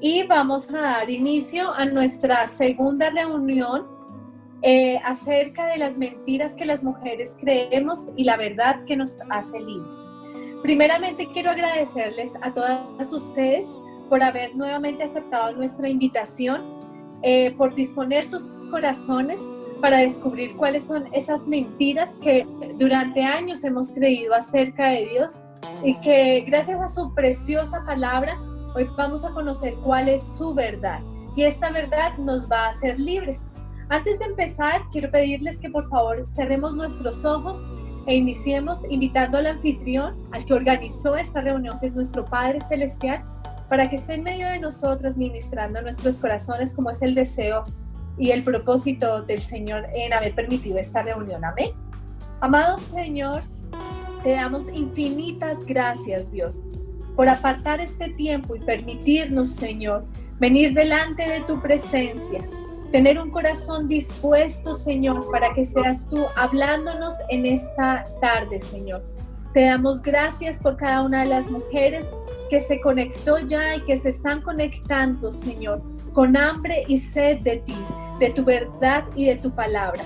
y vamos a dar inicio a nuestra segunda reunión acerca de las mentiras que las mujeres creemos y la verdad que nos hace libres. Primeramente quiero agradecerles a todas ustedes por haber nuevamente aceptado nuestra invitación, por disponer sus corazones para descubrir cuáles son esas mentiras que durante años hemos creído acerca de Dios y que gracias a su preciosa palabra hoy vamos a conocer cuál es su verdad y esta verdad nos va a hacer libres. Antes de empezar, quiero pedirles que por favor cerremos nuestros ojos e iniciemos invitando al anfitrión, al que organizó esta reunión, que es nuestro Padre Celestial, para que esté en medio de nosotras ministrando nuestros corazones como es el deseo y el propósito del Señor en haber permitido esta reunión. Amén. Amado Señor, te damos infinitas gracias, Dios, por apartar este tiempo y permitirnos, Señor, venir delante de tu presencia, tener un corazón dispuesto, Señor, para que seas tú hablándonos en esta tarde, Señor. Te damos gracias por cada una de las mujeres que se conectó ya y que se están conectando, Señor, con hambre y sed de ti, de tu verdad y de tu palabra.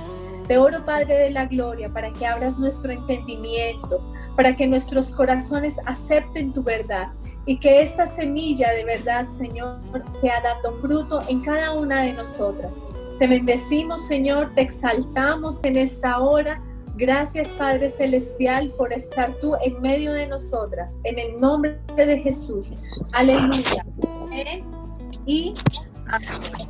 Te oro, Padre de la Gloria, para que abras nuestro entendimiento, para que nuestros corazones acepten tu verdad y que esta semilla de verdad, Señor, sea dando fruto en cada una de nosotras. Te bendecimos, Señor, te exaltamos en esta hora. Gracias, Padre Celestial, por estar tú en medio de nosotras. En el nombre de Jesús. Aleluya. Amén y amén.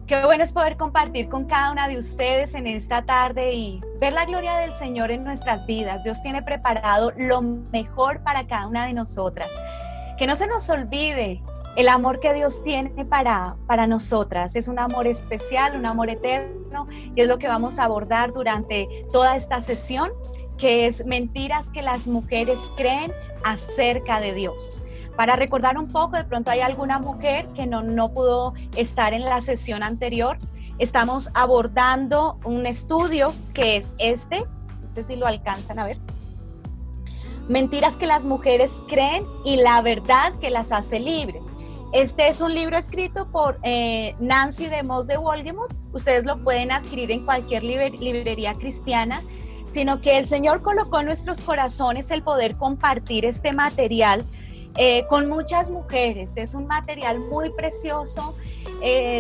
Qué bueno es poder compartir con cada una de ustedes en esta tarde y ver la gloria del Señor en nuestras vidas. Dios tiene preparado lo mejor para cada una de nosotras. Que no se nos olvide el amor que Dios tiene para nosotras. Es un amor especial, un amor eterno, y es lo que vamos a abordar durante toda esta sesión, que es mentiras que las mujeres creen acerca de Dios. Para recordar un poco, de pronto hay alguna mujer que no pudo estar en la sesión anterior. Estamos abordando un estudio que es no sé si lo alcanzan a ver. Mentiras que las mujeres creen y la verdad que las hace libres. Este es un libro escrito por Nancy DeMoss de Wolgemuth. Ustedes lo pueden adquirir en cualquier librería cristiana, sino que el Señor colocó en nuestros corazones el poder compartir este material con muchas mujeres. Es un material muy precioso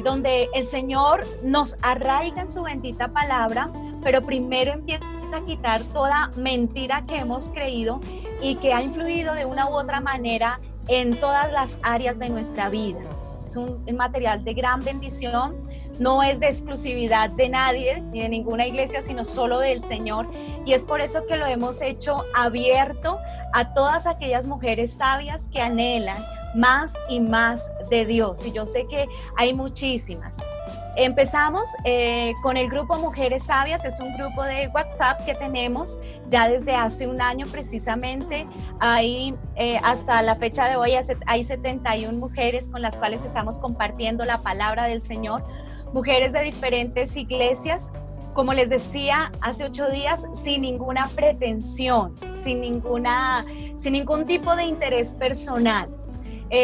donde el Señor nos arraiga en su bendita palabra, pero primero empieza a quitar toda mentira que hemos creído y que ha influido de una u otra manera en todas las áreas de nuestra vida. Es un material de gran bendición, no es de exclusividad de nadie ni de ninguna iglesia, sino solo del Señor, y es por eso que lo hemos hecho abierto a todas aquellas mujeres sabias que anhelan más y más de Dios, y yo sé que hay muchísimas. Empezamos con el grupo Mujeres Sabias. Es un grupo de WhatsApp que tenemos ya desde hace un año precisamente. Ahí hasta la fecha de hoy hay 71 mujeres con las cuales estamos compartiendo la palabra del Señor, mujeres de diferentes iglesias, como les decía hace 8 días, sin ninguna pretensión, sin ningún tipo de interés personal.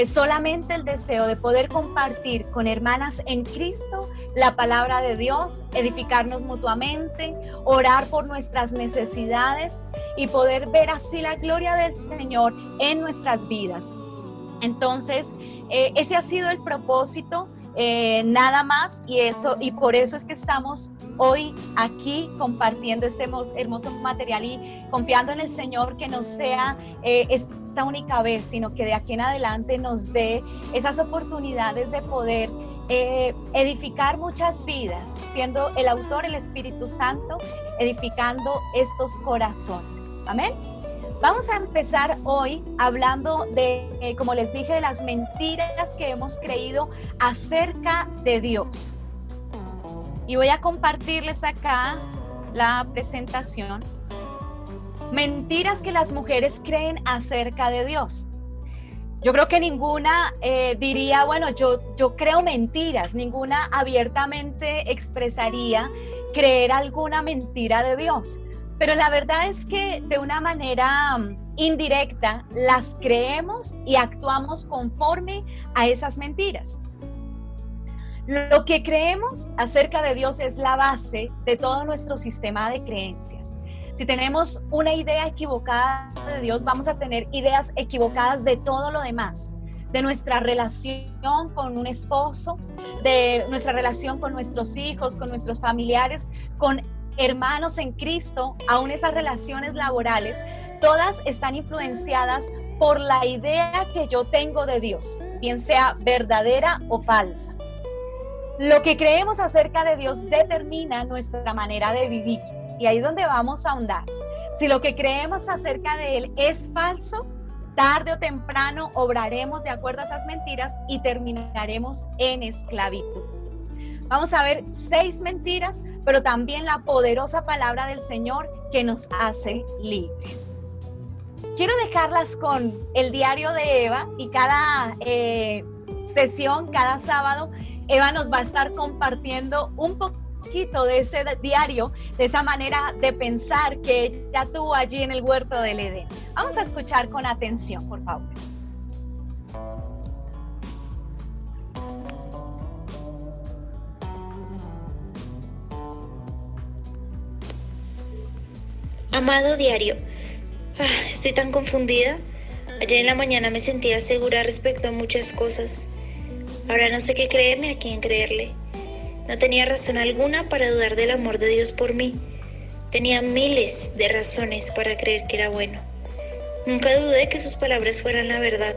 Solamente el deseo de poder compartir con hermanas en Cristo la palabra de Dios, edificarnos mutuamente, orar por nuestras necesidades y poder ver así la gloria del Señor en nuestras vidas. Entonces, ese ha sido el propósito, nada más, y por eso es que estamos hoy aquí compartiendo este hermoso material y confiando en el Señor que no sea esta única vez, sino que de aquí en adelante nos dé esas oportunidades de poder edificar muchas vidas, siendo el autor, el Espíritu Santo, edificando estos corazones. Amén. Vamos a empezar hoy hablando de, como les dije, de las mentiras que hemos creído acerca de Dios. Y voy a compartirles acá la presentación. Mentiras que las mujeres creen acerca de Dios. Yo creo que ninguna diría, bueno, yo creo mentiras. Ninguna abiertamente expresaría creer alguna mentira de Dios. pero la verdad es que de una manera indirecta las creemos y actuamos conforme a esas mentiras. Lo que creemos acerca de Dios es la base de todo nuestro sistema de creencias. Si tenemos una idea equivocada de Dios, vamos a tener ideas equivocadas de todo lo demás, de nuestra relación con un esposo, de nuestra relación con nuestros hijos, con nuestros familiares, con hermanos en Cristo, aún esas relaciones laborales, todas están influenciadas por la idea que yo tengo de Dios, bien sea verdadera o falsa. Lo que creemos acerca de Dios determina nuestra manera de vivir, y ahí es donde vamos a ahondar. Si lo que creemos acerca de Él es falso, tarde o temprano obraremos de acuerdo a esas mentiras y terminaremos en esclavitud. Vamos a ver 6 mentiras, pero también la poderosa palabra del Señor que nos hace libres. Quiero dejarlas con el diario de Eva, y cada sesión, cada sábado, Eva nos va a estar compartiendo un poquito de ese diario, de esa manera de pensar que ella tuvo allí en el huerto del Edén. Vamos a escuchar con atención, por favor. Amado diario, estoy tan confundida. Ayer en la mañana me sentía segura respecto a muchas cosas. Ahora no sé qué creer ni a quién creerle. No tenía razón alguna para dudar del amor de Dios por mí. Tenía miles de razones para creer que era bueno. Nunca dudé que sus palabras fueran la verdad.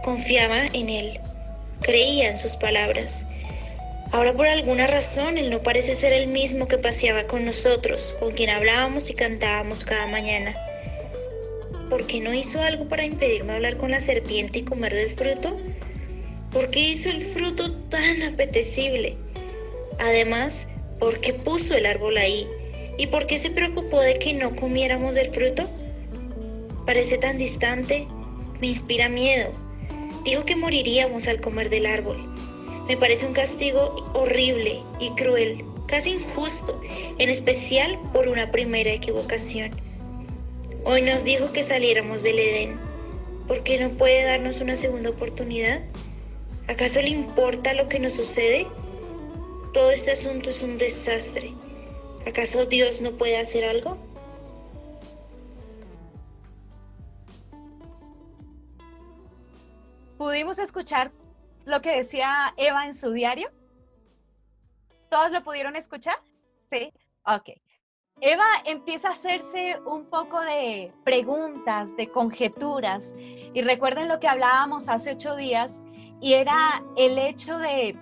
Confiaba en Él. Creía en sus palabras. Ahora por alguna razón Él no parece ser el mismo que paseaba con nosotros, con quien hablábamos y cantábamos cada mañana. ¿Por qué no hizo algo para impedirme hablar con la serpiente y comer del fruto? ¿Por qué hizo el fruto tan apetecible? Además, ¿por qué puso el árbol ahí? ¿Y por qué se preocupó de que no comiéramos del fruto? Parece tan distante, me inspira miedo. Dijo que moriríamos al comer del árbol. Me parece un castigo horrible y cruel, casi injusto, en especial por una primera equivocación. Hoy nos dijo que saliéramos del Edén. ¿Por qué no puede darnos una segunda oportunidad? ¿Acaso le importa lo que nos sucede? Todo este asunto es un desastre. ¿Acaso Dios no puede hacer algo? ¿Pudimos escuchar lo que decía Eva en su diario? ¿Todos lo pudieron escuchar? Sí, ok. Eva empieza a hacerse un poco de preguntas, de conjeturas, y recuerden lo que hablábamos hace 8 días, y era el hecho de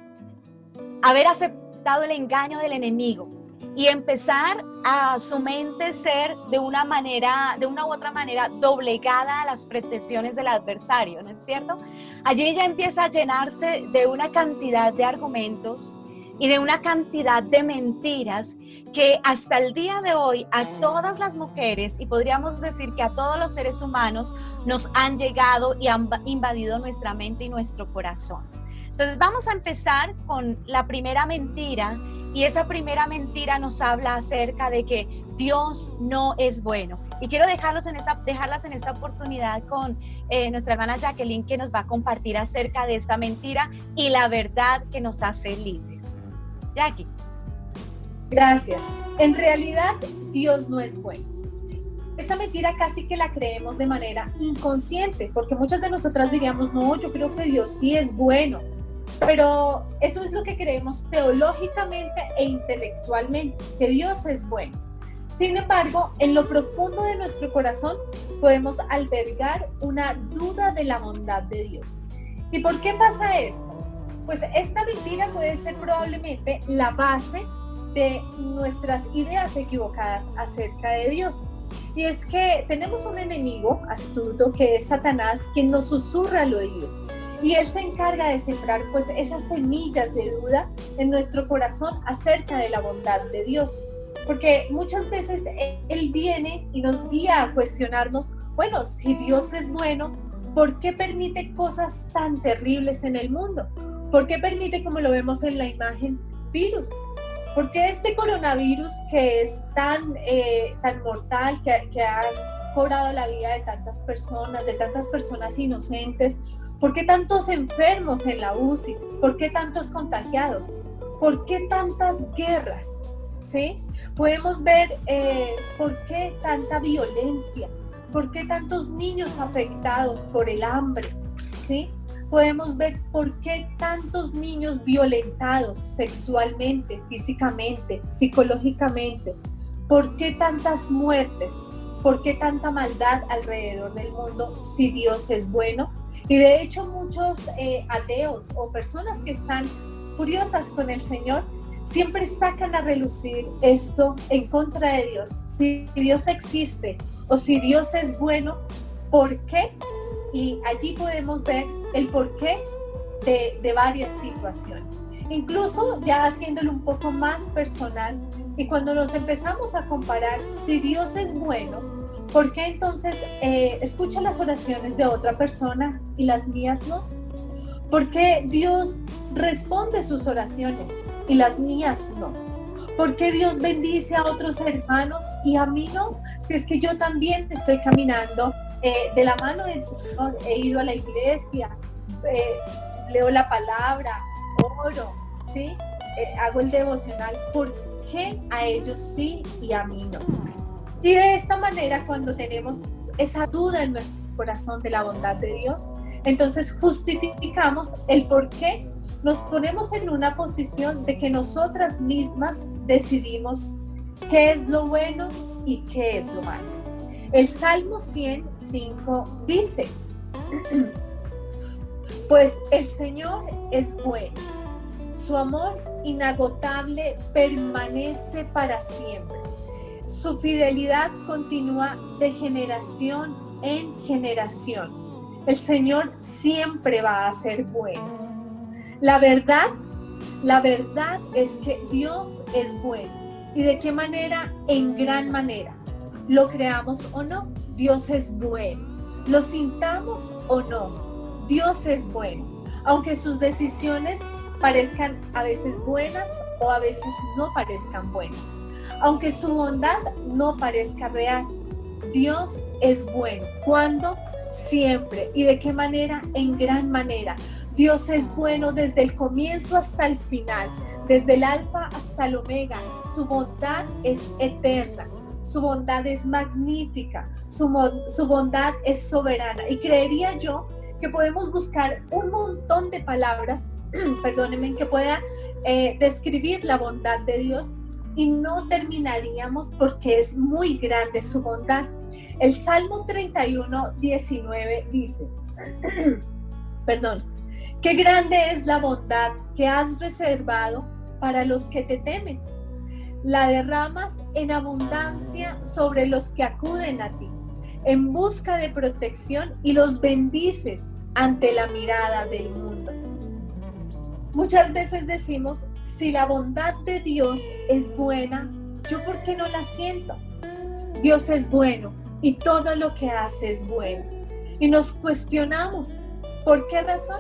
haber aceptado el engaño del enemigo y empezar a su mente ser de una u otra manera doblegada a las pretensiones del adversario, ¿no es cierto? Allí ella empieza a llenarse de una cantidad de argumentos y de una cantidad de mentiras que hasta el día de hoy a todas las mujeres, y podríamos decir que a todos los seres humanos, nos han llegado y han invadido nuestra mente y nuestro corazón. Entonces vamos a empezar con la primera mentira, y esa primera mentira nos habla acerca de que Dios no es bueno. Y quiero dejarlas en esta oportunidad con nuestra hermana Jacqueline, que nos va a compartir acerca de esta mentira y la verdad que nos hace libres. Jackie. Gracias. En realidad, Dios no es bueno. Esta mentira casi que la creemos de manera inconsciente, porque muchas de nosotras diríamos, no, yo creo que Dios sí es bueno. Pero eso es lo que creemos teológicamente e intelectualmente, que Dios es bueno. Sin embargo, en lo profundo de nuestro corazón podemos albergar una duda de la bondad de Dios. ¿Y por qué pasa esto? Pues esta mentira puede ser probablemente la base de nuestras ideas equivocadas acerca de Dios. Y es que tenemos un enemigo astuto que es Satanás, quien nos susurra al oído. Y él se encarga de sembrar pues esas semillas de duda en nuestro corazón acerca de la bondad de Dios. Porque muchas veces él viene y nos guía a cuestionarnos, bueno, si Dios es bueno, ¿por qué permite cosas tan terribles en el mundo? ¿Por qué permite, como lo vemos en la imagen, virus? ¿Por qué este coronavirus que es tan mortal, que ha cobrado la vida de tantas personas inocentes? ¿Por qué tantos enfermos en la UCI? ¿Por qué tantos contagiados? ¿Por qué tantas guerras? ¿Sí? Podemos ver por qué tanta violencia, por qué tantos niños afectados por el hambre, ¿sí? Podemos ver por qué tantos niños violentados sexualmente, físicamente, psicológicamente, por qué tantas muertes, por qué tanta maldad alrededor del mundo si Dios es bueno. Y de hecho muchos ateos o personas que están furiosas con el Señor siempre sacan a relucir esto en contra de Dios. Si Dios existe o si Dios es bueno, ¿por qué? Y allí podemos ver el porqué de varias situaciones. Incluso ya haciéndolo un poco más personal, y cuando nos empezamos a comparar, si Dios es bueno, ¿por qué entonces escucha las oraciones de otra persona y las mías no? ¿Por qué Dios responde sus oraciones y las mías no? ¿Por qué Dios bendice a otros hermanos y a mí no? Si es que yo también estoy caminando de la mano del Señor, he ido a la iglesia, leo la palabra, oro, ¿sí? Hago el devocional. ¿Por qué a ellos sí y a mí no? Y de esta manera, cuando tenemos esa duda en nuestro corazón de la bondad de Dios, entonces justificamos el por qué nos ponemos en una posición de que nosotras mismas decidimos qué es lo bueno y qué es lo malo. El Salmo 105 dice: pues el Señor es bueno, su amor inagotable permanece para siempre. Su fidelidad continúa de generación en generación. El Señor siempre va a ser bueno. La verdad es que Dios es bueno. ¿Y de qué manera? En gran manera. Lo creamos o no, Dios es bueno. Lo sintamos o no, Dios es bueno. Aunque sus decisiones parezcan a veces buenas o a veces no parezcan buenas. Aunque su bondad no parezca real, Dios es bueno. ¿Cuándo? Siempre. ¿Y de qué manera? En gran manera. Dios es bueno desde el comienzo hasta el final, desde el alfa hasta el omega. Su bondad es eterna, su bondad es magnífica, su bondad es soberana. Y creería yo que podemos buscar un montón de palabras, perdónenme, que puedan describir la bondad de Dios, y no terminaríamos porque es muy grande su bondad. El Salmo 31, 19 dice, qué grande es la bondad que has reservado para los que te temen. La derramas en abundancia sobre los que acuden a ti, en busca de protección, y los bendices ante la mirada del mundo. Muchas veces decimos, si la bondad de Dios es buena, ¿yo por qué no la siento? Dios es bueno y todo lo que hace es bueno. Y nos cuestionamos, ¿por qué razón?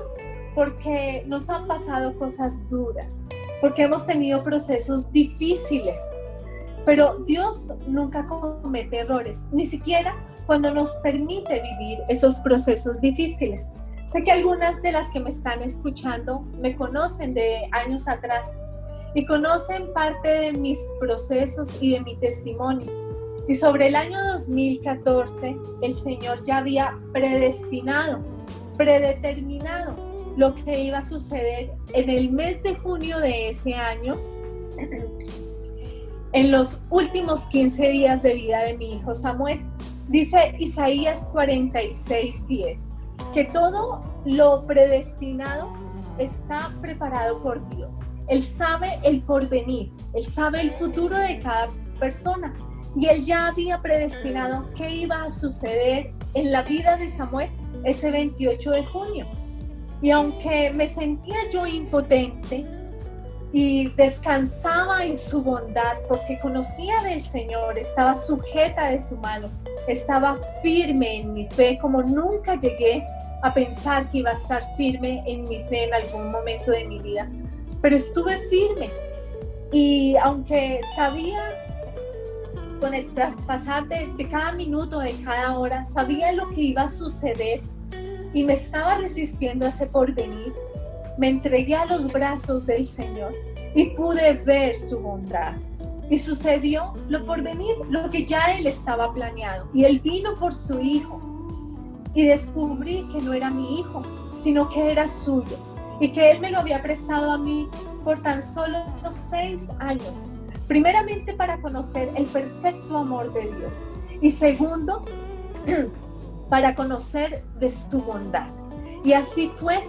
Porque nos han pasado cosas duras, porque hemos tenido procesos difíciles. Pero Dios nunca comete errores, ni siquiera cuando nos permite vivir esos procesos difíciles. Sé que algunas de las que me están escuchando me conocen de años atrás y conocen parte de mis procesos y de mi testimonio. Y sobre el año 2014, el Señor ya había predeterminado lo que iba a suceder en el mes de junio de ese año, en los últimos 15 días de vida de mi hijo Samuel. Dice Isaías 46:10, que todo lo predestinado está preparado por Dios. Él sabe el porvenir, Él sabe el futuro de cada persona, y Él ya había predestinado qué iba a suceder en la vida de Samuel ese 28 de junio. Y aunque me sentía yo impotente y descansaba en su bondad porque conocía del Señor, estaba sujeta de su mano, estaba firme en mi fe como nunca llegué a pensar que iba a estar firme en mi fe en algún momento de mi vida, pero estuve firme Y aunque sabía, con el traspasar de cada minuto, de cada hora, sabía lo que iba a suceder y me estaba resistiendo a ese porvenir, me entregué a los brazos del Señor y pude ver su bondad. Y sucedió lo por venir, lo que ya Él estaba planeado. Y Él vino por su hijo. Y descubrí que no era mi hijo, sino que era suyo. Y que Él me lo había prestado a mí por tan solo 6 años. Primeramente para conocer el perfecto amor de Dios. Y segundo, para conocer de su bondad. Y así fue.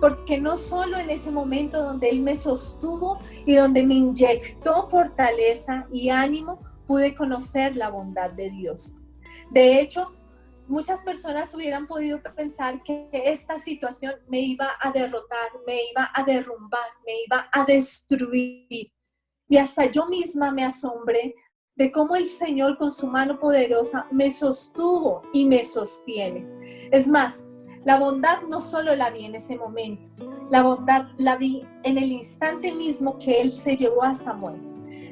Porque no solo en ese momento donde Él me sostuvo y donde me inyectó fortaleza y ánimo, pude conocer la bondad de Dios. De hecho, muchas personas hubieran podido pensar que esta situación me iba a derrotar, me iba a derrumbar, me iba a destruir. Y hasta yo misma me asombré de cómo el Señor con su mano poderosa me sostuvo y me sostiene. Es más, la bondad no solo la vi en ese momento, la bondad la vi en el instante mismo que Él se llevó a Samuel.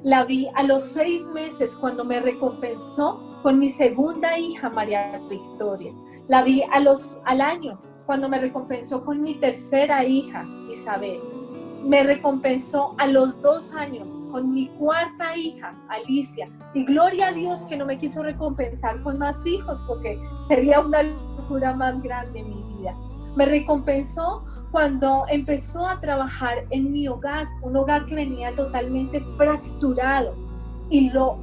La vi a los 6 meses cuando me recompensó con mi segunda hija, María Victoria. La vi al año cuando me recompensó con mi tercera hija, Isabel. Me recompensó a los 2 años con mi cuarta hija, Alicia. Y gloria a Dios que no me quiso recompensar con más hijos, porque sería una locura más grande en mi vida. Me recompensó cuando empezó a trabajar en mi hogar, un hogar que venía totalmente fracturado. Y lo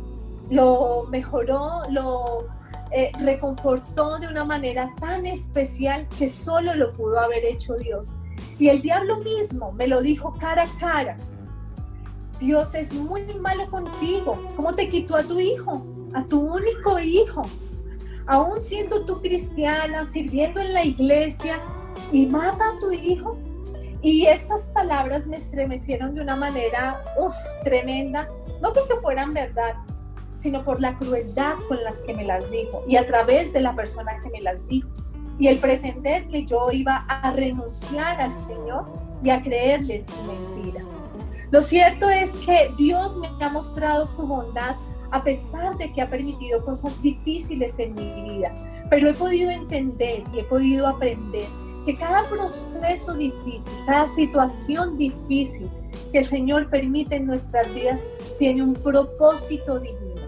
mejoró, lo reconfortó de una manera tan especial que solo lo pudo haber hecho Dios. Y el diablo mismo me lo dijo cara a cara. Dios es muy malo contigo. ¿Cómo te quitó a tu hijo? A tu único hijo. Aún siendo tú cristiana, sirviendo en la iglesia, y mata a tu hijo. Y estas palabras me estremecieron de una manera tremenda. No porque fueran verdad, sino por la crueldad con las que me las dijo. Y a través de la persona que me las dijo. Y el pretender que yo iba a renunciar al Señor y a creerle en su mentira. Lo cierto es que Dios me ha mostrado su bondad a pesar de que ha permitido cosas difíciles en mi vida. Pero he podido entender y he podido aprender que cada proceso difícil, cada situación difícil que el Señor permite en nuestras vidas tiene un propósito divino.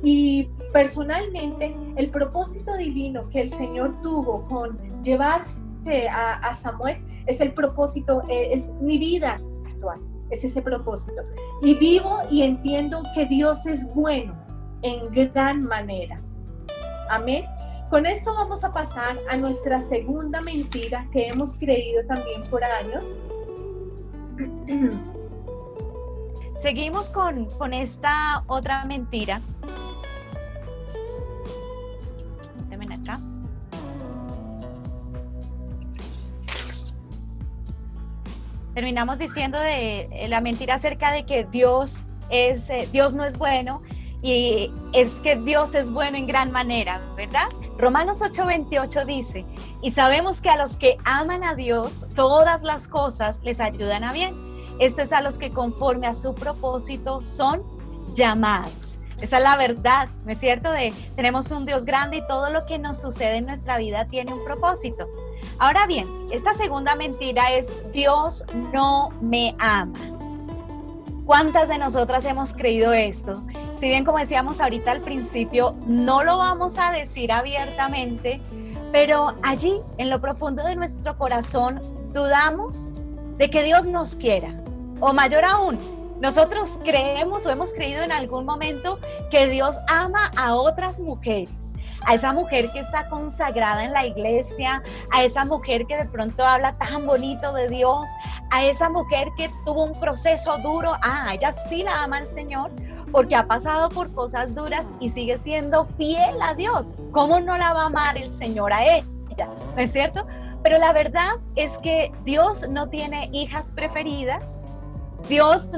Y personalmente, el propósito divino que el Señor tuvo con llevarse a Samuel es el propósito, es mi vida actual, es ese propósito. Y vivo y entiendo que Dios es bueno en gran manera. Amén. Con esto vamos a pasar a nuestra segunda mentira que hemos creído también por años. Seguimos con esta otra mentira. Déjenme acá. Terminamos diciendo de la mentira acerca de que Dios no es bueno, y es que Dios es bueno en gran manera, ¿verdad? Romanos 8:28 dice: y sabemos que a los que aman a Dios, todas las cosas les ayudan a bien. Esto es a los que conforme a su propósito son llamados. Esa es la verdad, ¿no es cierto? Tenemos un Dios grande y todo lo que nos sucede en nuestra vida tiene un propósito. Ahora bien, esta segunda mentira es: Dios no me ama. ¿Cuántas de nosotras hemos creído esto? Si bien, como decíamos ahorita al principio, no lo vamos a decir abiertamente, pero allí, en lo profundo de nuestro corazón, dudamos de que Dios nos quiera. O mayor aún, nosotros creemos o hemos creído en algún momento que Dios ama a otras mujeres. A esa mujer que está consagrada en la iglesia, a esa mujer que de pronto habla tan bonito de Dios, a esa mujer que tuvo un proceso duro. Ella sí la ama el Señor porque ha pasado por cosas duras y sigue siendo fiel a Dios. ¿Cómo no la va a amar el Señor a ella? ¿No es cierto? Pero la verdad es que Dios no tiene hijas preferidas. Dios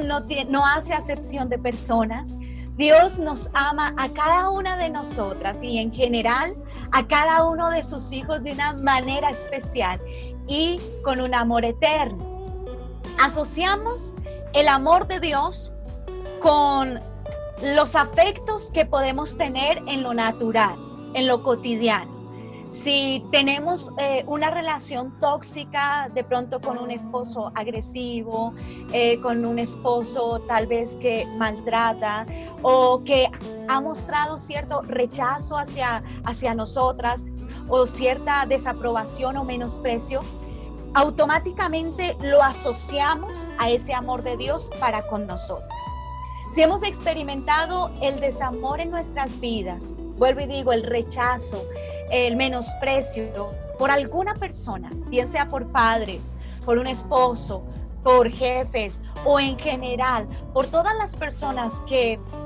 no hace acepción de personas. Dios nos ama a cada una de nosotras y en general a cada uno de sus hijos de una manera especial y con un amor eterno. Asociamos el amor de Dios con los afectos que podemos tener en lo natural, en lo cotidiano. Si tenemos una relación tóxica de pronto con un esposo agresivo, con un esposo tal vez que maltrata o que ha mostrado cierto rechazo hacia nosotras o cierta desaprobación o menosprecio, automáticamente lo asociamos a ese amor de Dios para con nosotras. Si hemos experimentado el desamor en nuestras vidas, vuelvo y digo, el rechazo, el menosprecio por alguna persona, bien sea por padres, por un esposo, por jefes o en general, por todas las personas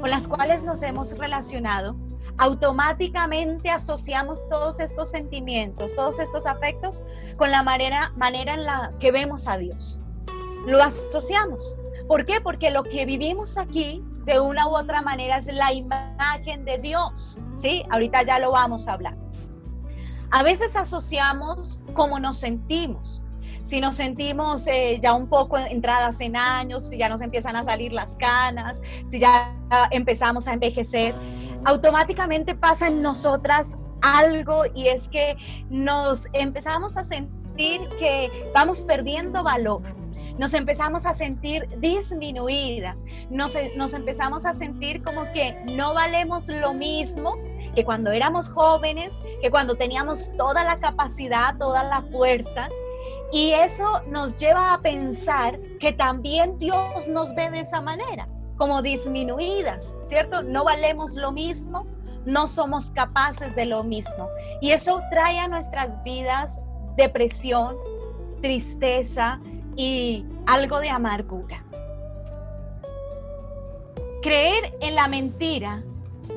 con las cuales nos hemos relacionado, automáticamente asociamos todos estos sentimientos, todos estos afectos con la manera en la que vemos a Dios. Lo asociamos. ¿Por qué? Porque lo que vivimos aquí, de una u otra manera, es la imagen de Dios, ¿sí? Ahorita ya lo vamos a hablar. A veces asociamos cómo nos sentimos. Si nos sentimos ya un poco entradas en años, si ya nos empiezan a salir las canas, si ya empezamos a envejecer, automáticamente pasa en nosotras algo, y es que nos empezamos a sentir que vamos perdiendo valor. Nos empezamos a sentir disminuidas, nos empezamos a sentir como que no valemos lo mismo que cuando éramos jóvenes, que cuando teníamos toda la capacidad, toda la fuerza, y eso nos lleva a pensar que también Dios nos ve de esa manera, como disminuidas, ¿cierto? No valemos lo mismo, no somos capaces de lo mismo, y eso trae a nuestras vidas depresión, tristeza y algo de amargura. Creer en la mentira,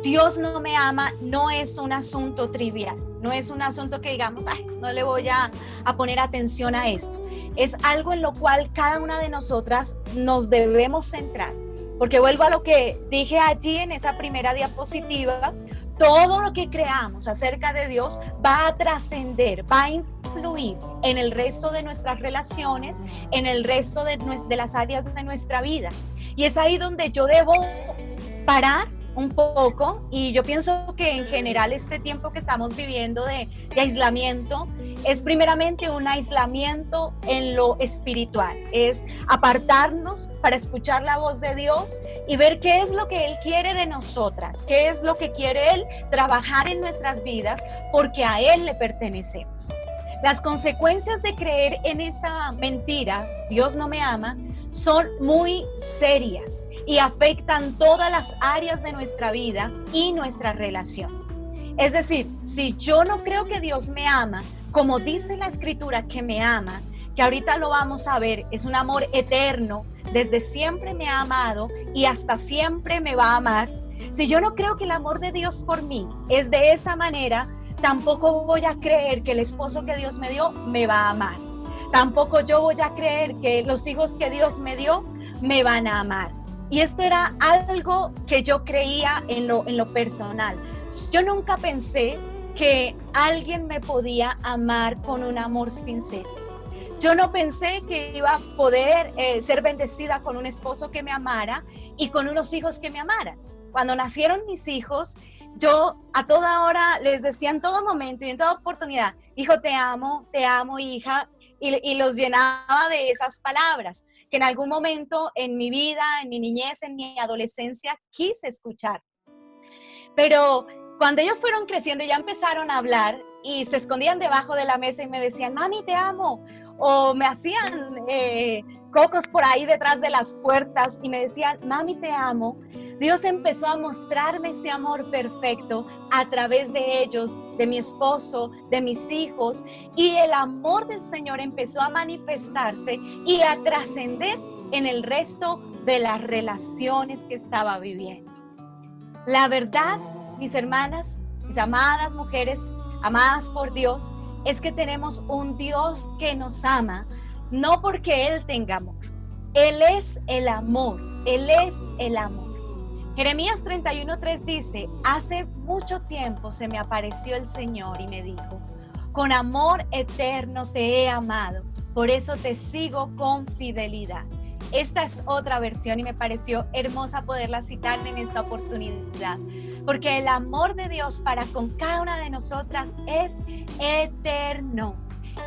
Dios no me ama, no es un asunto trivial, no es un asunto que digamos, ay, no le voy a poner atención a esto. Es algo en lo cual cada una de nosotras nos debemos centrar, porque vuelvo a lo que dije allí en esa primera diapositiva. Todo lo que creamos acerca de Dios va a trascender, va a influir en el resto de nuestras relaciones, en el resto de las áreas de nuestra vida. Y es ahí donde yo debo parar un poco, y yo pienso que en general este tiempo que estamos viviendo de aislamiento es primeramente un aislamiento en lo espiritual, es apartarnos para escuchar la voz de Dios y ver qué es lo que Él quiere de nosotras, qué es lo que quiere Él trabajar en nuestras vidas, porque a Él le pertenecemos. Las consecuencias de creer en esta mentira, Dios no me ama, son muy serias y afectan todas las áreas de nuestra vida y nuestras relaciones. Es decir, si yo no creo que Dios me ama, como dice la Escritura que me ama, que ahorita lo vamos a ver, es un amor eterno, desde siempre me ha amado y hasta siempre me va a amar. Si yo no creo que el amor de Dios por mí es de esa manera, tampoco voy a creer que el esposo que Dios me dio me va a amar. Tampoco yo voy a creer que los hijos que Dios me dio me van a amar. Y esto era algo que yo creía en lo personal. Yo nunca pensé que alguien me podía amar con un amor sincero. Yo no pensé que iba a poder ser bendecida con un esposo que me amara y con unos hijos que me amaran. Cuando nacieron mis hijos, yo a toda hora les decía en todo momento y en toda oportunidad, hijo, te amo, hija, y los llenaba de esas palabras que en algún momento en mi vida, en mi niñez, en mi adolescencia, quise escuchar. Pero cuando ellos fueron creciendo, ya empezaron a hablar y se escondían debajo de la mesa y me decían, mami, te amo. O me hacían cocos por ahí detrás de las puertas y me decían, mami, te amo. Dios empezó a mostrarme ese amor perfecto a través de ellos, de mi esposo, de mis hijos, y el amor del Señor empezó a manifestarse y a trascender en el resto de las relaciones que estaba viviendo. La verdad, mis hermanas, mis amadas mujeres, amadas por Dios, es que tenemos un Dios que nos ama, no porque Él tenga amor. Él es el amor, Él es el amor. Jeremías 31:3 dice, hace mucho tiempo se me apareció el Señor y me dijo, con amor eterno te he amado, por eso te sigo con fidelidad. esta es otra versión y me pareció hermosa poderla citar en esta oportunidad, porque el amor de Dios para con cada una de nosotras es eterno.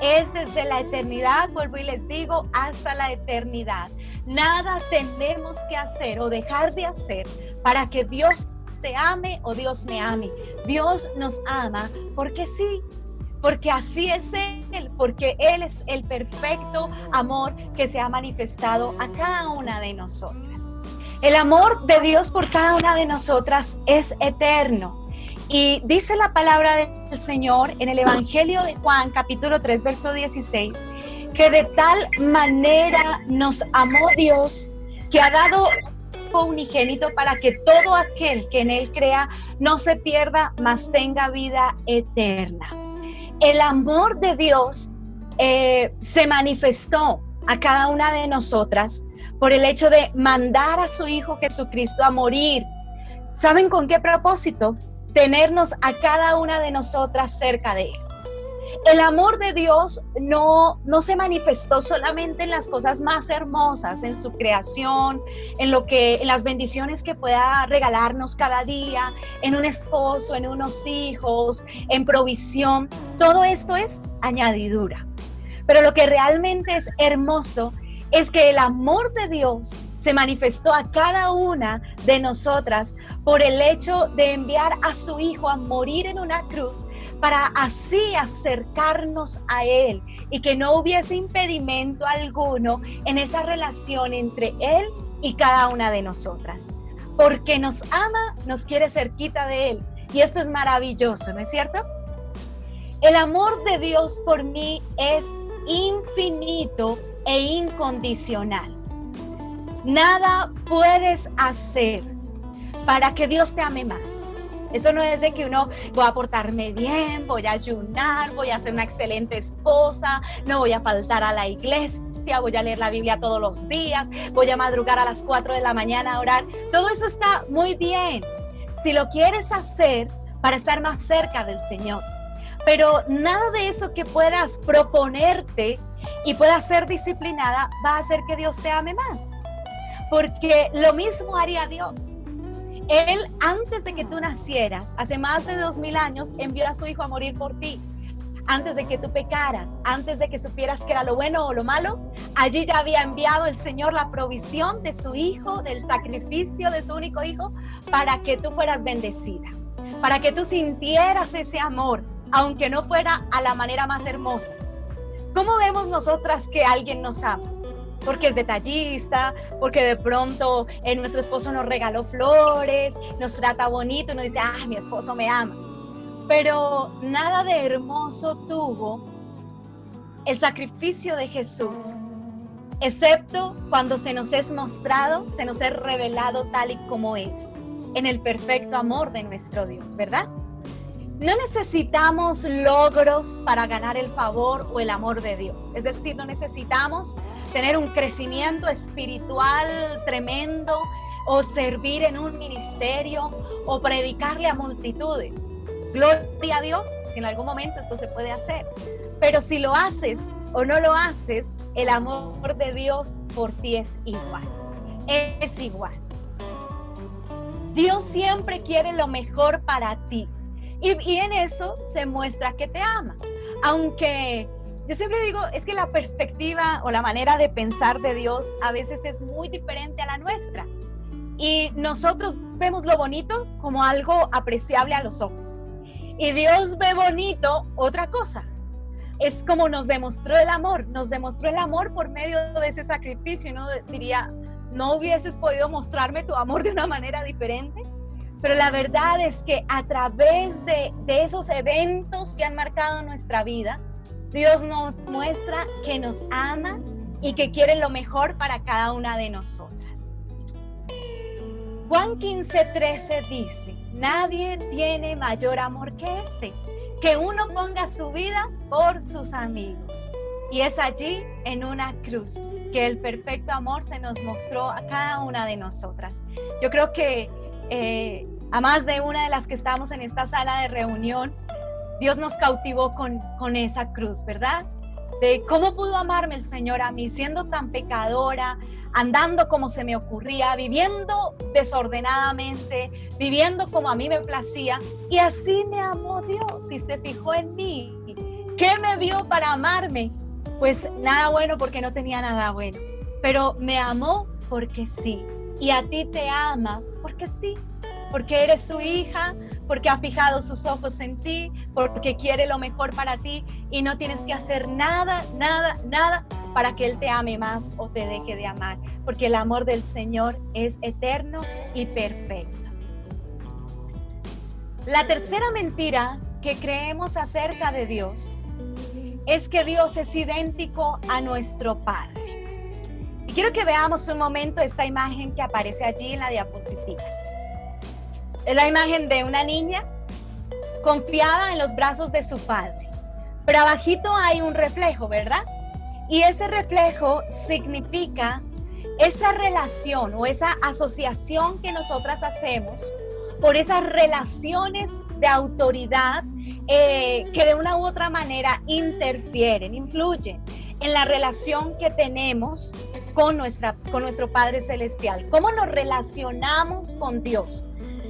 Es desde la eternidad, vuelvo y les digo, hasta la eternidad. Nada tenemos que hacer o dejar de hacer para que Dios te ame o Dios me ame. Dios nos ama porque sí, porque así es Él, porque Él es el perfecto amor que se ha manifestado a cada una de nosotras. El amor de Dios por cada una de nosotras es eterno. Y dice la palabra del Señor en el Evangelio de Juan, capítulo 3, verso 16, que de tal manera nos amó Dios que ha dado unigénito para que todo aquel que en Él crea no se pierda, mas tenga vida eterna. El amor de Dios se manifestó a cada una de nosotras por el hecho de mandar a su Hijo Jesucristo a morir. ¿Saben con qué propósito? Tenernos a cada una de nosotras cerca de Él. El amor de Dios no se manifestó solamente en las cosas más hermosas, en su creación, en las bendiciones que pueda regalarnos cada día, en un esposo, en unos hijos, en provisión. Todo esto es añadidura. Pero lo que realmente es hermoso es que el amor de Dios se manifestó a cada una de nosotras por el hecho de enviar a su Hijo a morir en una cruz para así acercarnos a Él y que no hubiese impedimento alguno en esa relación entre Él y cada una de nosotras. Porque nos ama, nos quiere cerquita de Él. Y esto es maravilloso, ¿no es cierto? El amor de Dios por mí es infinito e incondicional. Nada puedes hacer para que Dios te ame más. Eso no es de que uno voy a portarme bien, voy a ayunar, voy a ser una excelente esposa, no voy a faltar a la iglesia, voy a leer la Biblia todos los días, voy a madrugar a las 4 de la mañana a orar. Todo eso está muy bien si lo quieres hacer para estar más cerca del Señor. Pero nada de eso que puedas proponerte y puedas ser disciplinada va a hacer que Dios te ame más. Porque lo mismo haría Dios. Él, antes de que tú nacieras, hace más de 2000 años, envió a su Hijo a morir por ti. Antes de que tú pecaras, antes de que supieras que era lo bueno o lo malo, allí ya había enviado el Señor la provisión de su Hijo, del sacrificio de su único Hijo, para que tú fueras bendecida, para que tú sintieras ese amor, aunque no fuera a la manera más hermosa. ¿Cómo vemos nosotras que alguien nos ama? Porque es detallista, porque de pronto nuestro esposo nos regaló flores, nos trata bonito y nos dice, mi esposo me ama. Pero nada de hermoso tuvo el sacrificio de Jesús, excepto cuando se nos es mostrado, se nos es revelado tal y como es, en el perfecto amor de nuestro Dios, ¿verdad? No necesitamos logros para ganar el favor o el amor de Dios. Es decir, no necesitamos tener un crecimiento espiritual tremendo o servir en un ministerio o predicarle a multitudes. Gloria a Dios, si en algún momento esto se puede hacer. Pero si lo haces o no lo haces, el amor de Dios por ti es igual. Es igual. Dios siempre quiere lo mejor para ti. Y en eso se muestra que te ama. Aunque yo siempre digo, es que la perspectiva o la manera de pensar de Dios a veces es muy diferente a la nuestra. Y nosotros vemos lo bonito como algo apreciable a los ojos. Y Dios ve bonito otra cosa. Es como nos demostró el amor por medio de ese sacrificio. Uno diría, ¿no hubieses podido mostrarme tu amor de una manera diferente? Pero la verdad es que a través de esos eventos que han marcado nuestra vida, Dios nos muestra que nos ama y que quiere lo mejor para cada una de nosotras. Juan 15:13 dice, nadie tiene mayor amor que este, que uno ponga su vida por sus amigos. Y es allí, en una cruz, que el perfecto amor se nos mostró a cada una de nosotras. Yo creo que a más de una de las que estamos en esta sala de reunión, Dios nos cautivó con esa cruz, ¿verdad? de cómo pudo amarme el Señor a mí, siendo tan pecadora, andando como se me ocurría, viviendo desordenadamente, viviendo como a mí me placía, y así me amó Dios y se fijó en mí. ¿Qué me vio para amarme? Pues nada bueno, porque no tenía nada bueno, pero me amó porque sí, y a ti te ama porque sí, porque eres su hija, porque ha fijado sus ojos en ti, porque quiere lo mejor para ti, y no tienes que hacer nada para que Él te ame más o te deje de amar, porque el amor del Señor es eterno y perfecto. La tercera mentira que creemos acerca de Dios es que Dios es idéntico a nuestro Padre. Y quiero que veamos un momento esta imagen que aparece allí en la diapositiva. Es la imagen de una niña confiada en los brazos de su padre, pero abajito hay un reflejo, ¿verdad? Y ese reflejo significa esa relación o esa asociación que nosotras hacemos por esas relaciones de autoridad que de una u otra manera interfieren, influyen en la relación que tenemos con nuestro Padre Celestial. ¿Cómo nos relacionamos con Dios?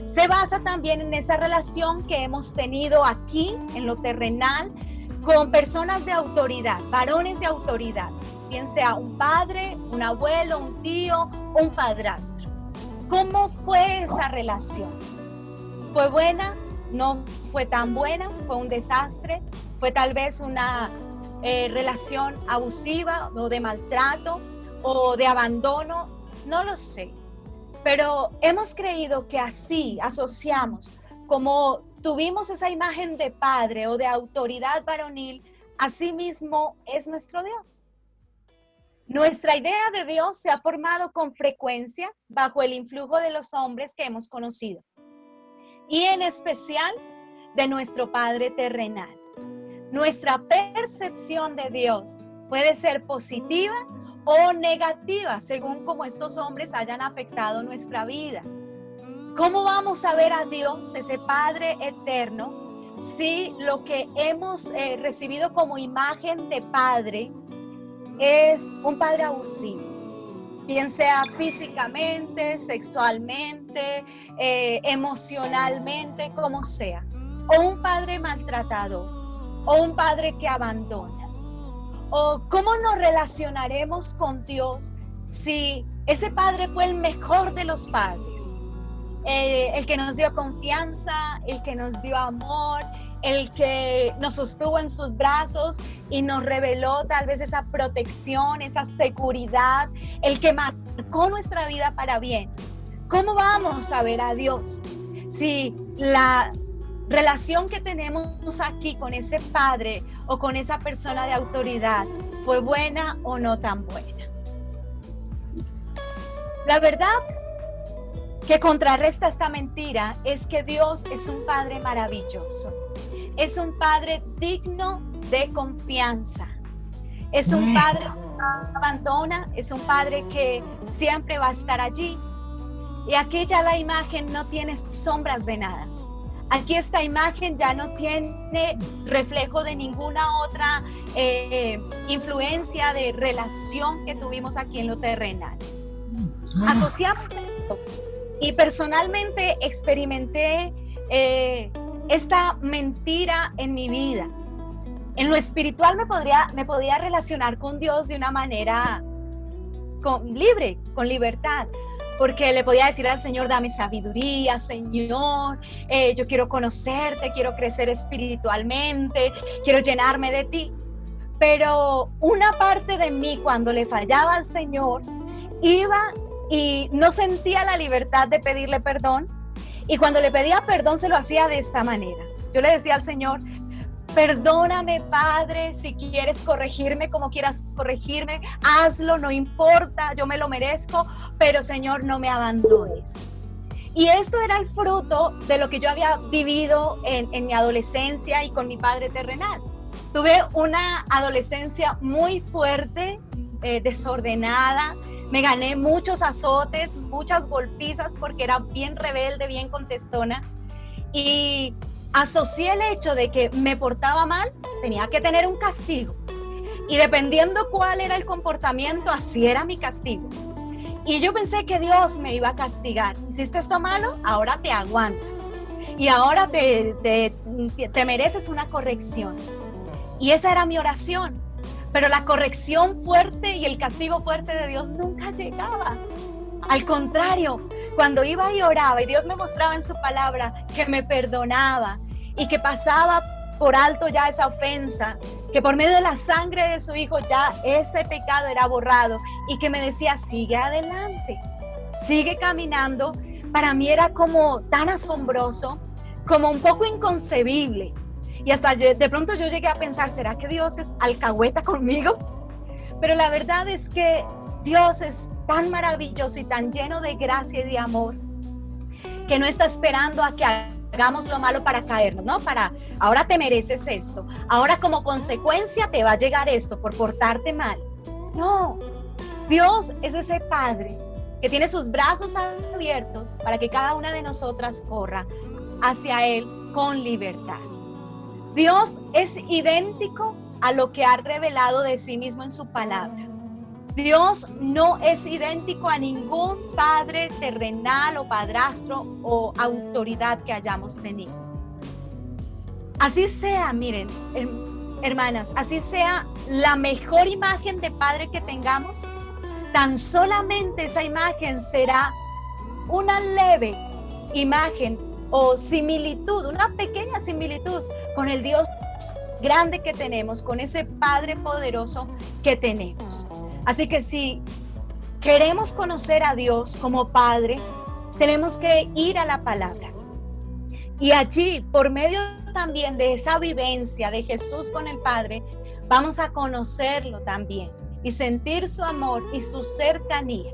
Se basa también en esa relación que hemos tenido aquí, en lo terrenal, con personas de autoridad, varones de autoridad, bien sea un padre, un abuelo, un tío, un padrastro. ¿Cómo fue esa relación? ¿Fue buena? ¿No fue tan buena? ¿Fue un desastre? ¿Fue tal vez una relación abusiva o de maltrato o de abandono? No lo sé. Pero hemos creído que así asociamos, como tuvimos esa imagen de padre o de autoridad varonil, así mismo es nuestro Dios. Nuestra idea de Dios se ha formado con frecuencia bajo el influjo de los hombres que hemos conocido, y en especial de nuestro Padre terrenal. Nuestra percepción de Dios puede ser positiva o negativa, según cómo estos hombres hayan afectado nuestra vida. ¿Cómo vamos a ver a Dios, ese Padre eterno, si lo que hemos recibido como imagen de Padre es un Padre abusivo? Bien sea físicamente, sexualmente, emocionalmente, como sea. O un Padre maltratador, o un Padre que abandona. ¿O cómo nos relacionaremos con Dios si ese Padre fue el mejor de los padres? El que nos dio confianza, el que nos dio amor, el que nos sostuvo en sus brazos y nos reveló tal vez esa protección, esa seguridad, el que marcó nuestra vida para bien. ¿Cómo vamos a ver a Dios si la relación que tenemos aquí con ese Padre o con esa persona de autoridad fue buena o no tan buena? La verdad que contrarresta esta mentira es que Dios es un Padre maravilloso, es un Padre digno de confianza, es un Padre que no abandona, es un Padre que siempre va a estar allí. Y aquí ya la imagen no tiene sombras de nada. Aquí esta imagen ya no tiene reflejo de ninguna otra influencia de relación que tuvimos aquí en lo terrenal. Asociamos esto. Y personalmente experimenté esta mentira en mi vida. En lo espiritual me podía relacionar con Dios de una manera libre, con libertad. Porque le podía decir al Señor, dame sabiduría, Señor, yo quiero conocerte, quiero crecer espiritualmente, quiero llenarme de ti. Pero una parte de mí, cuando le fallaba al Señor, iba y no sentía la libertad de pedirle perdón. Y cuando le pedía perdón, se lo hacía de esta manera. Yo le decía al Señor, perdóname, Padre, si quieres corregirme como quieras corregirme, hazlo, no importa, yo me lo merezco, pero Señor, no me abandones. Y esto era el fruto de lo que yo había vivido en mi adolescencia y con mi padre terrenal. Tuve una adolescencia muy fuerte, desordenada, me gané muchos azotes, muchas golpizas porque era bien rebelde, bien contestona, y asocié el hecho de que me portaba mal, tenía que tener un castigo. Y dependiendo cuál era el comportamiento, así era mi castigo. Y yo pensé que Dios me iba a castigar. Hiciste esto malo, ahora te aguantas. Y ahora te mereces una corrección. Y esa era mi oración. Pero la corrección fuerte y el castigo fuerte de Dios nunca llegaba. Al contrario, cuando iba y oraba y Dios me mostraba en su palabra que me perdonaba y que pasaba por alto ya esa ofensa, que por medio de la sangre de su Hijo ya ese pecado era borrado y que me decía, sigue adelante, sigue caminando, para mí era como tan asombroso, como un poco inconcebible. Y hasta de pronto yo llegué a pensar, ¿será que Dios es alcahueta conmigo? Pero la verdad es que Dios es tan maravilloso y tan lleno de gracia y de amor que no está esperando a que hagamos lo malo para caernos, ¿no? Ahora te mereces esto, ahora como consecuencia te va a llegar esto por portarte mal. No, Dios es ese Padre que tiene sus brazos abiertos para que cada una de nosotras corra hacia Él con libertad. Dios es idéntico a lo que ha revelado de sí mismo en su palabra. Dios no es idéntico a ningún padre terrenal o padrastro o autoridad que hayamos tenido. Así sea, miren, hermanas, así sea la mejor imagen de padre que tengamos, tan solamente esa imagen será una leve imagen o similitud, una pequeña similitud con el Dios grande que tenemos, con ese Padre poderoso que tenemos. Así que si queremos conocer a Dios como Padre, tenemos que ir a la palabra. Y allí, por medio también de esa vivencia de Jesús con el Padre, vamos a conocerlo también y sentir su amor y su cercanía.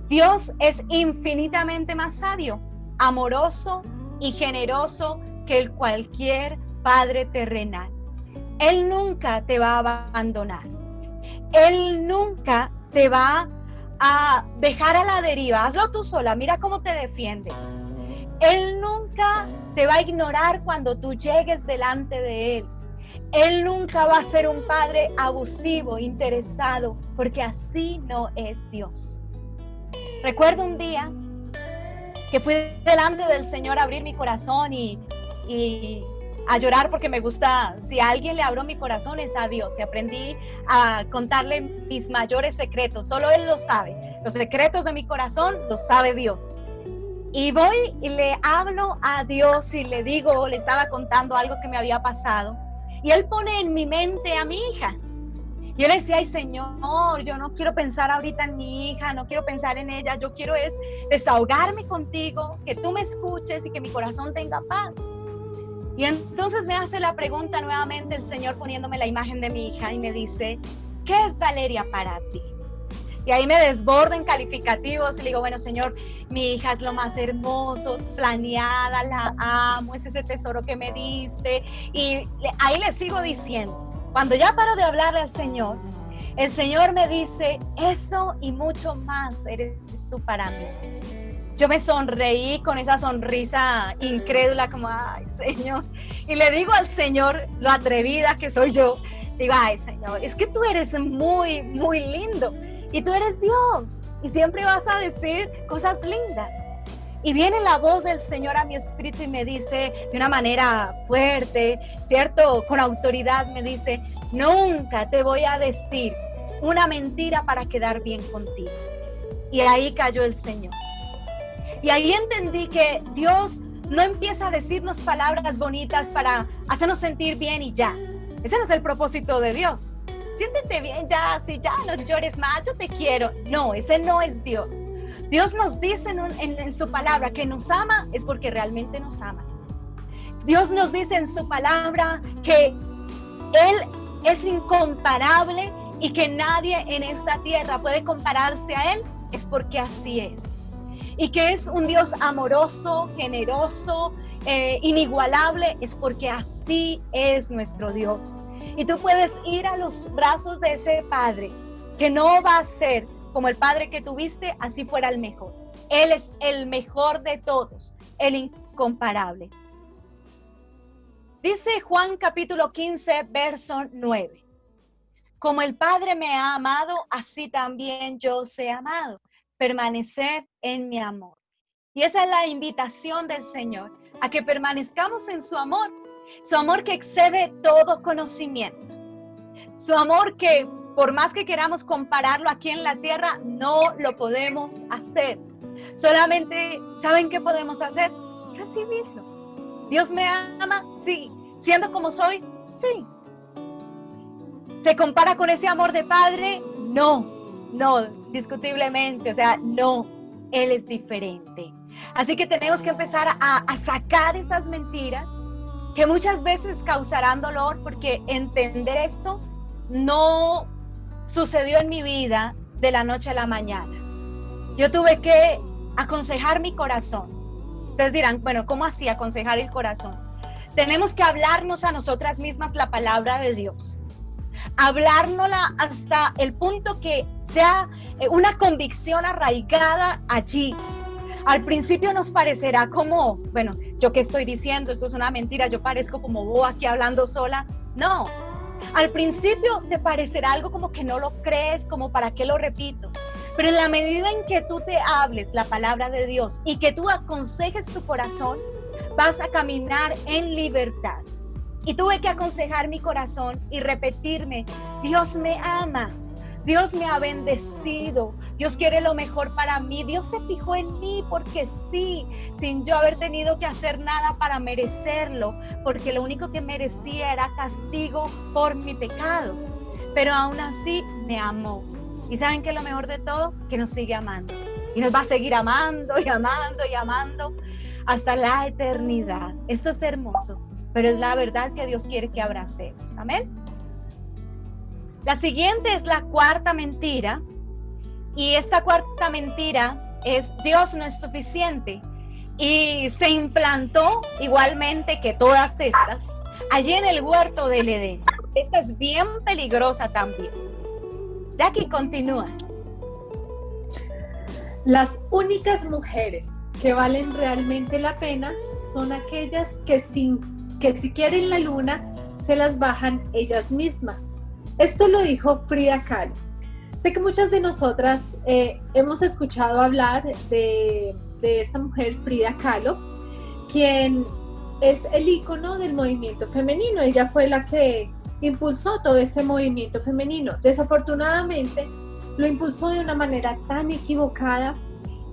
Dios es infinitamente más sabio, amoroso y generoso que cualquier padre terrenal. Él nunca te va a abandonar. Él nunca te va a dejar a la deriva. Hazlo tú sola, mira cómo te defiendes. Él nunca te va a ignorar cuando tú llegues delante de Él. Él nunca va a ser un padre abusivo, interesado, porque así no es Dios. Recuerdo un día que fui delante del Señor a abrir mi corazón y a llorar porque me gusta, si a alguien le abro mi corazón es a Dios, y aprendí a contarle mis mayores secretos, solo Él lo sabe, los secretos de mi corazón los sabe Dios. Y voy y le hablo a Dios y le digo, le estaba contando algo que me había pasado, y Él pone en mi mente a mi hija. Yo le decía, ay Señor, yo no quiero pensar ahorita en mi hija, no quiero pensar en ella, yo quiero es desahogarme contigo, que tú me escuches y que mi corazón tenga paz. Y entonces me hace la pregunta nuevamente el Señor poniéndome la imagen de mi hija y me dice, ¿qué es Valeria para ti? Y ahí me desbordo en calificativos y le digo, bueno Señor, mi hija es lo más hermoso, planeada, la amo, es ese tesoro que me diste. Y ahí le sigo diciendo. Cuando ya paro de hablarle al Señor, el Señor me dice, eso y mucho más eres tú para mí. Yo me sonreí con esa sonrisa incrédula, como, ay Señor. Y le digo al Señor, lo atrevida que soy yo, digo, ay Señor, es que tú eres muy, muy lindo. Y tú eres Dios. Y siempre vas a decir cosas lindas. Y viene la voz del Señor a mi espíritu y me dice de una manera fuerte, ¿cierto? Con autoridad me dice, nunca te voy a decir una mentira para quedar bien contigo. Y ahí cayó el Señor. Y ahí entendí que Dios no empieza a decirnos palabras bonitas para hacernos sentir bien y ya. Ese no es el propósito de Dios. Siéntete bien ya, si ya no llores más, yo te quiero. No, ese no es Dios. Dios nos dice en su palabra que nos ama es porque realmente nos ama. Dios nos dice en su palabra que Él es incomparable y que nadie en esta tierra puede compararse a Él, es porque así es. Y que es un Dios amoroso, generoso, inigualable, es porque así es nuestro Dios. Y tú puedes ir a los brazos de ese Padre, que no va a ser como el Padre que tuviste, así fuera el mejor. Él es el mejor de todos, el incomparable. Dice Juan capítulo 15, verso 9. como el Padre me ha amado, así también yo os he amado. Permaneced en mi amor. Y esa es la invitación del Señor, a que permanezcamos en su amor que excede todo conocimiento. Su amor que, por más que queramos compararlo aquí en la tierra, no lo podemos hacer. Solamente, ¿saben qué podemos hacer? Recibirlo. ¿Dios me ama? Sí. ¿Siendo como soy? Sí. ¿Se compara con ese amor de padre? No, discutiblemente, o sea, no, Él es diferente. Así que tenemos que empezar a sacar esas mentiras que muchas veces causarán dolor, porque entender esto no sucedió en mi vida de la noche a la mañana. Yo tuve que aconsejar mi corazón. Ustedes dirán, bueno, ¿cómo así aconsejar el corazón? Tenemos que hablarnos a nosotras mismas la palabra de Dios. Hablárnosla hasta el punto que sea una convicción arraigada allí. Al principio nos parecerá como, bueno, ¿yo qué estoy diciendo? Esto es una mentira, yo parezco como vos aquí hablando sola. No, al principio te parecerá algo como que no lo crees, como para qué lo repito. Pero en la medida en que tú te hables la palabra de Dios y que tú aconsejes tu corazón, vas a caminar en libertad. Y tuve que aconsejar mi corazón y repetirme, Dios me ama, Dios me ha bendecido, Dios quiere lo mejor para mí, Dios se fijó en mí porque sí, sin yo haber tenido que hacer nada para merecerlo, porque lo único que merecía era castigo por mi pecado, pero aún así me amó. ¿Y saben qué es lo mejor de todo? Que nos sigue amando y nos va a seguir amando y amando y amando hasta la eternidad. Esto es hermoso, pero es la verdad que Dios quiere que abracemos. Amén. La siguiente es la cuarta mentira, y esta cuarta mentira es: Dios no es suficiente. Y se implantó igualmente que todas estas allí en el huerto del Edén. Esta es bien peligrosa también. Jackie, continúa. Las únicas mujeres que valen realmente la pena son aquellas que si quieren la luna, se las bajan ellas mismas. Esto lo dijo Frida Kahlo. Sé que muchas de nosotras hemos escuchado hablar de esta mujer, Frida Kahlo, quien es el ícono del movimiento femenino. Ella fue la que impulsó todo este movimiento femenino. Desafortunadamente, lo impulsó de una manera tan equivocada,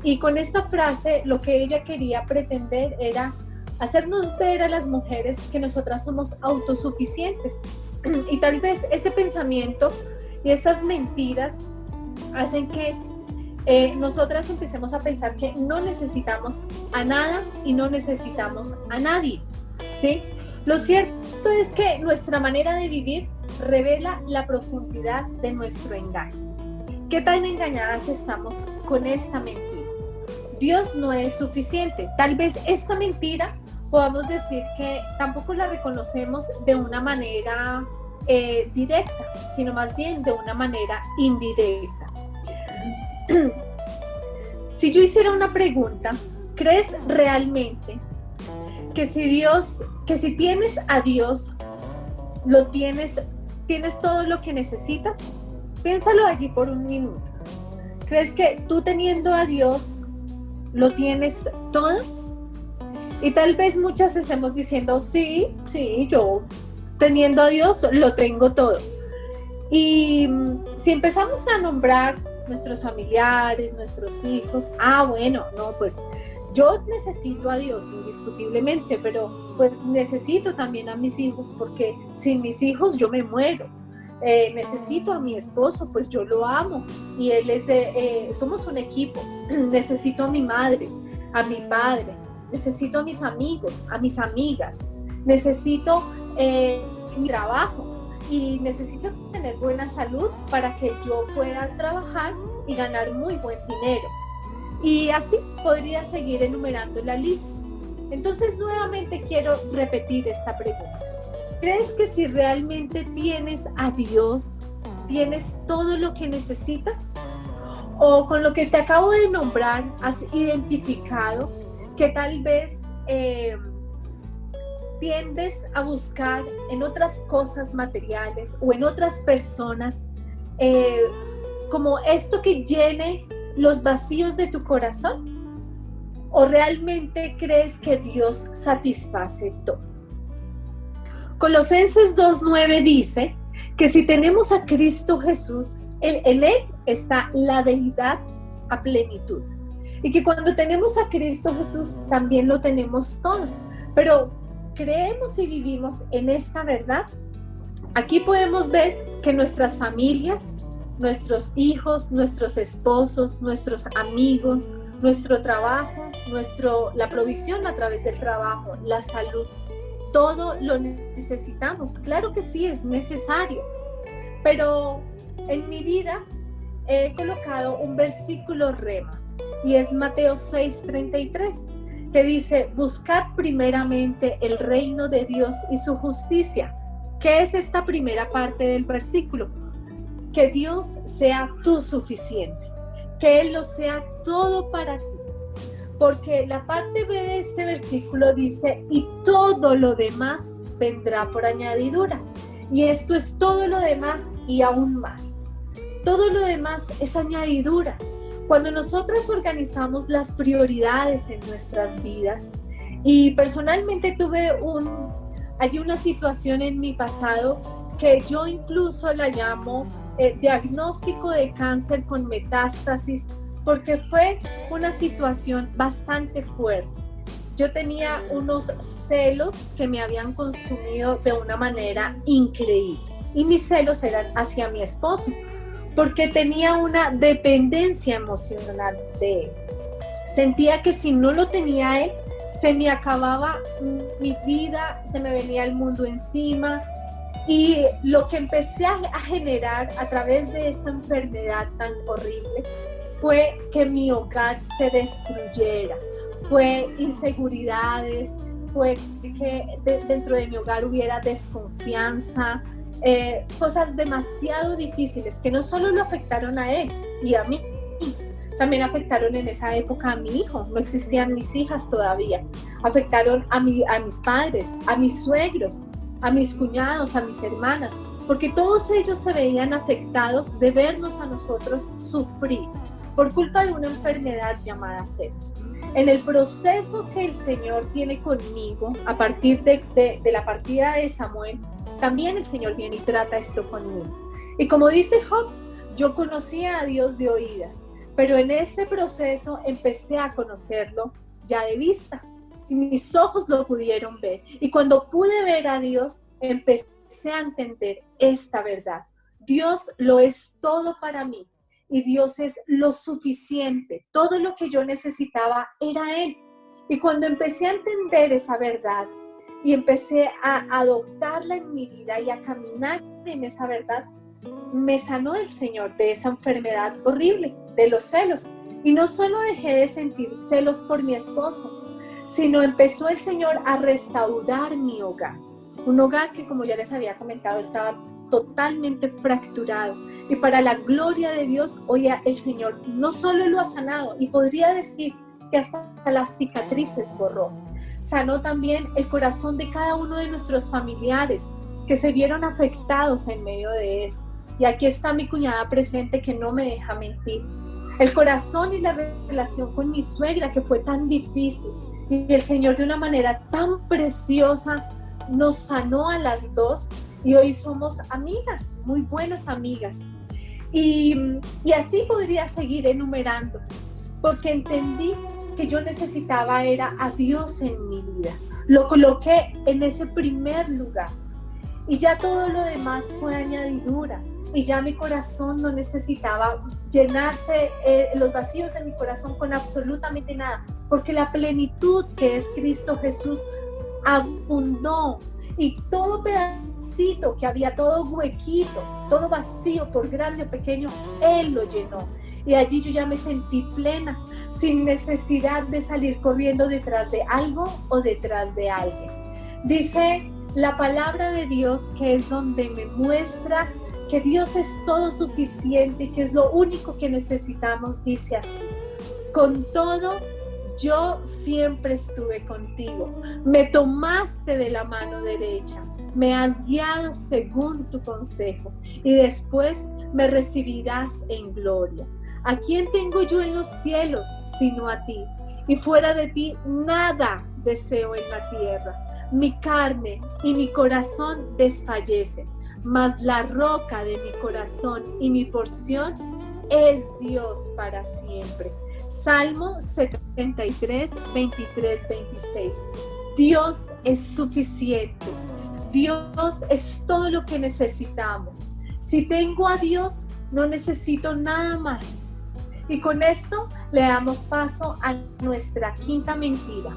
y con esta frase lo que ella quería pretender era hacernos ver a las mujeres que nosotras somos autosuficientes. Y tal vez este pensamiento y estas mentiras hacen que nosotras empecemos a pensar que no necesitamos a nada y no necesitamos a nadie, ¿sí? Lo cierto es que nuestra manera de vivir revela la profundidad de nuestro engaño. ¿Qué tan engañadas estamos con esta mentira? Dios no es suficiente. Tal vez esta mentira podamos decir que tampoco la reconocemos de una manera directa, sino más bien de una manera indirecta. Si yo hiciera una pregunta, ¿crees realmente que si tienes a Dios, tienes todo lo que necesitas? Piénsalo allí por un minuto. ¿Crees que tú teniendo a Dios lo tienes todo? Y tal vez muchas estemos diciendo, sí, yo teniendo a Dios lo tengo todo. Y si empezamos a nombrar nuestros familiares, nuestros hijos, pues yo necesito a Dios indiscutiblemente, pero pues necesito también a mis hijos, porque sin mis hijos yo me muero. Necesito a mi esposo, pues yo lo amo y él somos un equipo. Necesito a mi madre, a mi padre, necesito a mis amigos, a mis amigas, necesito mi trabajo y necesito tener buena salud para que yo pueda trabajar y ganar muy buen dinero. Y así podría seguir enumerando la lista. Entonces, nuevamente quiero repetir esta pregunta. ¿Crees que si realmente tienes a Dios, tienes todo lo que necesitas? ¿O con lo que te acabo de nombrar has identificado que tal vez tiendes a buscar en otras cosas materiales o en otras personas como esto que llene los vacíos de tu corazón? ¿O realmente crees que Dios satisface todo? Colosenses 2:9 dice que si tenemos a Cristo Jesús, en Él está la deidad a plenitud. Y que cuando tenemos a Cristo Jesús también lo tenemos todo. Pero creemos y vivimos en esta verdad. Aquí podemos ver que nuestras familias, nuestros hijos, nuestros esposos, nuestros amigos, nuestro trabajo, la provisión a través del trabajo, la salud, todo lo necesitamos. Claro que sí, es necesario. Pero en mi vida he colocado un versículo rema y es Mateo 6:33, que dice: buscad primeramente el reino de Dios y su justicia. ¿Qué es esta primera parte del versículo? Que Dios sea tu suficiente, que Él lo sea todo para ti. Porque la parte B de este versículo dice: y todo lo demás vendrá por añadidura. Y esto es todo lo demás y aún más. Todo lo demás es añadidura. Cuando nosotras organizamos las prioridades en nuestras vidas, y personalmente tuve allí una situación en mi pasado que yo incluso la llamo diagnóstico de cáncer con metástasis, porque fue una situación bastante fuerte. Yo tenía unos celos que me habían consumido de una manera increíble, y mis celos eran hacia mi esposo, porque tenía una dependencia emocional de él. Sentía que si no lo tenía él, se me acababa mi vida, se me venía el mundo encima. Y lo que empecé a generar a través de esta enfermedad tan horrible fue que mi hogar se destruyera, fue inseguridades, fue que dentro de mi hogar hubiera desconfianza, cosas demasiado difíciles que no solo lo afectaron a él y a mí, también afectaron en esa época a mi hijo. No existían mis hijas todavía. Afectaron a mis padres, a mis suegros, a mis cuñados, a mis hermanas, porque todos ellos se veían afectados de vernos a nosotros sufrir por culpa de una enfermedad llamada celos. En el proceso que el Señor tiene conmigo, a partir de la partida de Samuel, también el Señor viene y trata esto conmigo. Y como dice Job, yo conocía a Dios de oídas, pero en ese proceso empecé a conocerlo ya de vista. Y mis ojos lo pudieron ver. Y cuando pude ver a Dios, empecé a entender esta verdad. Dios lo es todo para mí. Y Dios es lo suficiente. Todo lo que yo necesitaba era Él. Y cuando empecé a entender esa verdad y empecé a adoptarla en mi vida y a caminar en esa verdad, me sanó el Señor de esa enfermedad horrible, de los celos. Y no solo dejé de sentir celos por mi esposo, sino empezó el Señor a restaurar mi hogar. Un hogar que, como ya les había comentado, estaba totalmente fracturado. Y para la gloria de Dios, hoy el Señor no solo lo ha sanado, y podría decir que hasta las cicatrices borró. Sanó también el corazón de cada uno de nuestros familiares que se vieron afectados en medio de esto. Y aquí está mi cuñada presente que no me deja mentir. El corazón y la relación con mi suegra, que fue tan difícil. Y el Señor de una manera tan preciosa nos sanó a las dos y hoy somos amigas, muy buenas amigas. Y así podría seguir enumerando, porque entendí que yo necesitaba era a Dios en mi vida. Lo coloqué en ese primer lugar y ya todo lo demás fue añadidura. Y ya mi corazón no necesitaba llenarse, los vacíos de mi corazón con absolutamente nada, porque la plenitud que es Cristo Jesús abundó, y todo pedacito que había, todo huequito, todo vacío, por grande o pequeño, Él lo llenó. Y allí yo ya me sentí plena, sin necesidad de salir corriendo detrás de algo o detrás de alguien. Dice la palabra de Dios, que es donde me muestra que Dios es todo suficiente y que es lo único que necesitamos. Dice así: con todo yo siempre estuve contigo. Me tomaste de la mano derecha, me has guiado según tu consejo y después me recibirás en gloria. ¿A quién tengo yo en los cielos sino a ti? Y fuera de ti nada deseo en la tierra. Mi carne y mi corazón desfallecen, mas la roca de mi corazón y mi porción es Dios para siempre. Salmo 73, 23, 26. Dios es suficiente. Dios es todo lo que necesitamos. Si tengo a Dios, no necesito nada más. Y con esto le damos paso a nuestra quinta mentira.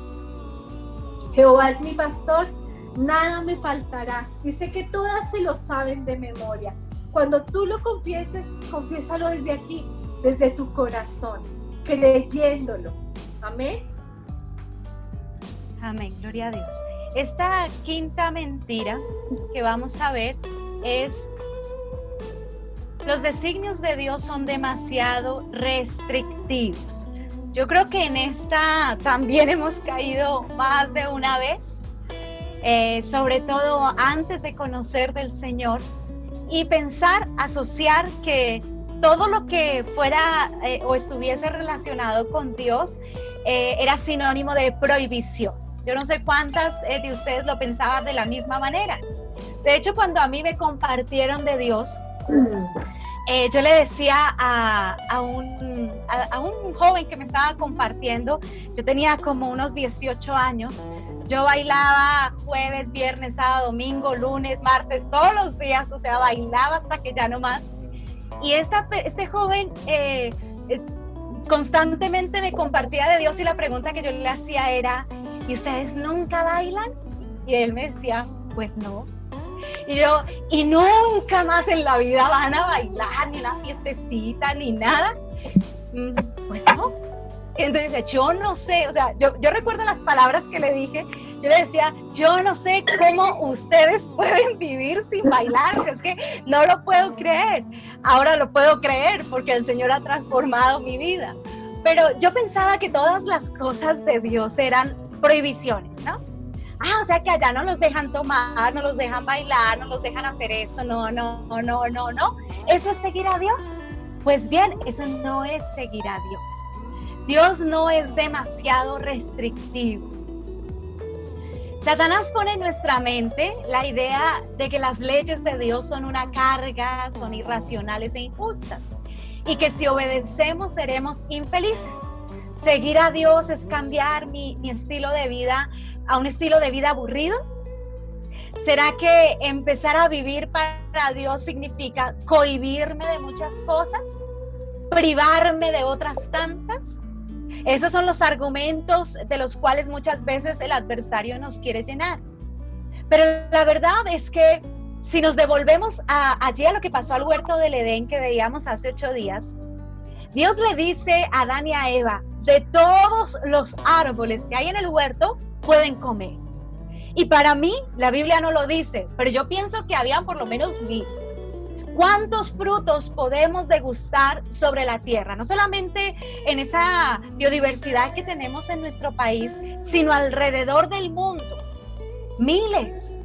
Jehová es mi pastor, nada me faltará. Dice que todas se lo saben de memoria. Cuando tú lo confieses, confiésalo desde aquí, desde tu corazón, creyéndolo. Amén. Amén, gloria a Dios. Esta quinta mentira que vamos a ver es: los designios de Dios son demasiado restrictivos. Yo creo que en esta también hemos caído más de una vez, sobre todo antes de conocer del Señor, y pensar, asociar que todo lo que fuera o estuviese relacionado con Dios era sinónimo de prohibición. Yo no sé cuántas de ustedes lo pensaban de la misma manera. De hecho, cuando a mí me compartieron de Dios, yo le decía a un joven que me estaba compartiendo, yo tenía como unos 18 años, yo bailaba jueves, viernes, sábado, domingo, lunes, martes, todos los días, o sea, bailaba hasta que ya no más. Y este joven constantemente me compartía de Dios y la pregunta que yo le hacía era: ¿y ustedes nunca bailan? Y él me decía: pues no. Y yo: ¿y nunca más en la vida van a bailar, ni una fiestecita, ni nada? Pues no. Entonces yo no sé, o sea, yo recuerdo las palabras que le dije. Yo le decía: yo no sé cómo ustedes pueden vivir sin bailar, es que no lo puedo creer. Ahora lo puedo creer porque el Señor ha transformado mi vida. Pero yo pensaba que todas las cosas de Dios eran prohibiciones, ¿no? O sea que allá no los dejan tomar, no los dejan bailar, no los dejan hacer esto, no. ¿Eso es seguir a Dios? Pues bien, eso no es seguir a Dios. Dios no es demasiado restrictivo. Satanás pone en nuestra mente la idea de que las leyes de Dios son una carga, son irracionales e injustas, y que si obedecemos seremos infelices. Seguir a Dios es cambiar mi estilo de vida a un estilo de vida aburrido. ¿Será que empezar a vivir para Dios significa cohibirme de muchas cosas? ¿Privarme de otras tantas? Esos son los argumentos de los cuales muchas veces el adversario nos quiere llenar. Pero la verdad es que si nos devolvemos allí a lo que pasó al huerto del Edén que veíamos hace 8 días, Dios le dice a Adán y a Eva: de todos los árboles que hay en el huerto pueden comer. Y para mí la Biblia no lo dice, pero yo pienso que habían por lo menos 1000. ¿Cuántos frutos podemos degustar sobre la tierra? No solamente en esa biodiversidad que tenemos en nuestro país, sino alrededor del mundo. Miles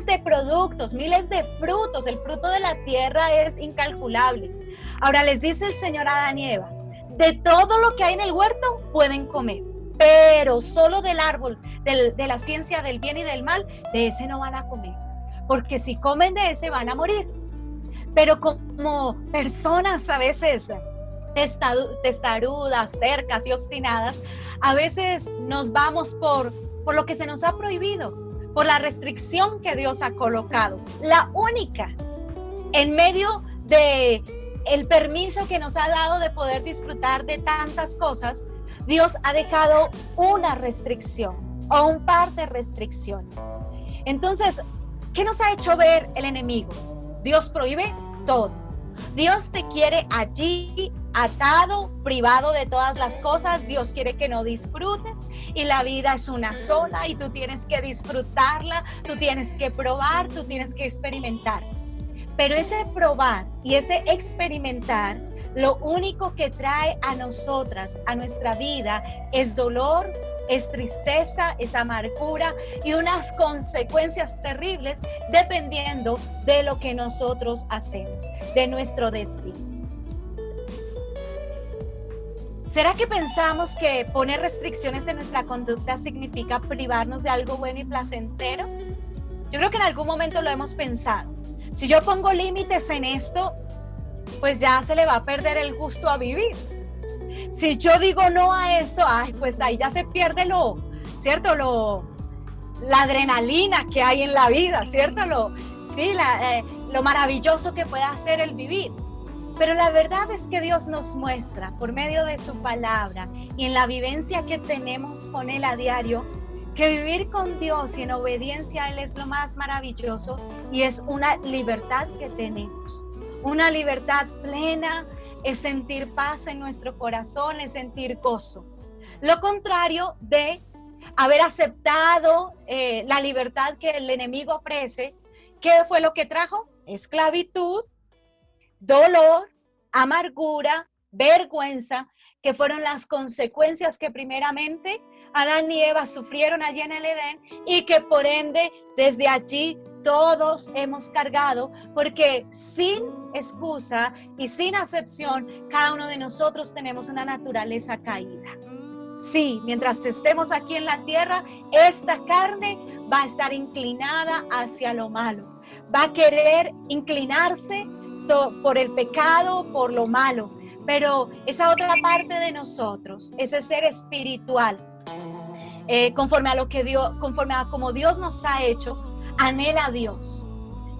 de productos, miles de frutos. El fruto de la tierra es incalculable. Ahora les dice el Señor a Adán y Eva: de todo lo que hay en el huerto pueden comer, pero solo del árbol de la ciencia del bien y del mal, de ese no van a comer, porque si comen de ese van a morir. Pero como personas a veces testarudas, tercas y obstinadas, a veces nos vamos por lo que se nos ha prohibido, por la restricción que Dios ha colocado, la única, en medio de el permiso que nos ha dado de poder disfrutar de tantas cosas. Dios ha dejado una restricción o un par de restricciones. Entonces, ¿qué nos ha hecho ver el enemigo? Dios prohíbe todo. Dios te quiere allí atado, privado de todas las cosas. Dios quiere que no disfrutes y la vida es una sola y tú tienes que disfrutarla, tú tienes que probar, tú tienes que experimentar. Pero ese probar y ese experimentar, lo único que trae a nosotras, a nuestra vida, es dolor, es tristeza, es amargura y unas consecuencias terribles dependiendo de lo que nosotros hacemos, de nuestro desvío. ¿Será que pensamos que poner restricciones en nuestra conducta significa privarnos de algo bueno y placentero? Yo creo que en algún momento lo hemos pensado. Si yo pongo límites en esto, pues ya se le va a perder el gusto a vivir. Si yo digo no a esto, pues ahí ya se pierde ¿cierto? La adrenalina que hay en la vida, ¿cierto? Lo maravilloso que puede hacer el vivir. Pero la verdad es que Dios nos muestra por medio de su palabra y en la vivencia que tenemos con Él a diario, que vivir con Dios y en obediencia a Él es lo más maravilloso y es una libertad que tenemos. Una libertad plena es sentir paz en nuestro corazón, es sentir gozo. Lo contrario de haber aceptado la libertad que el enemigo ofrece, ¿qué fue lo que trajo? Esclavitud, dolor, amargura, vergüenza, que fueron las consecuencias que primeramente Adán y Eva sufrieron allí en el Edén y que por ende desde allí todos hemos cargado, porque sin excusa y sin acepción cada uno de nosotros tenemos una naturaleza caída. Sí, mientras estemos aquí en la tierra, esta carne va a estar inclinada hacia lo malo, va a querer inclinarse por el pecado, por lo malo. Pero esa otra parte de nosotros, ese ser espiritual, conforme a como Dios nos ha hecho, anhela a Dios,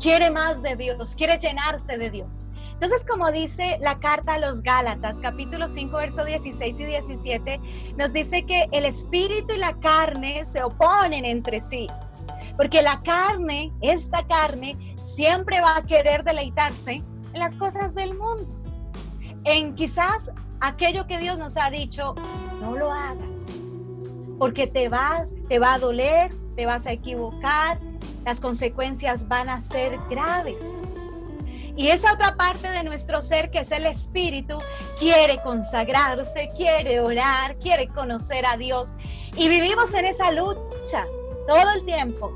quiere más de Dios, quiere llenarse de Dios. Entonces, como dice la carta a los Gálatas, capítulo 5, versos 16 y 17, nos dice que el espíritu y la carne se oponen entre sí. Porque la carne, esta carne, siempre va a querer deleitarse en las cosas del mundo. En quizás aquello que Dios nos ha dicho, no lo hagas, porque te va a doler, te vas a equivocar, las consecuencias van a ser graves. Y esa otra parte de nuestro ser, que es el espíritu, quiere consagrarse, quiere orar, quiere conocer a Dios. Y vivimos en esa lucha todo el tiempo.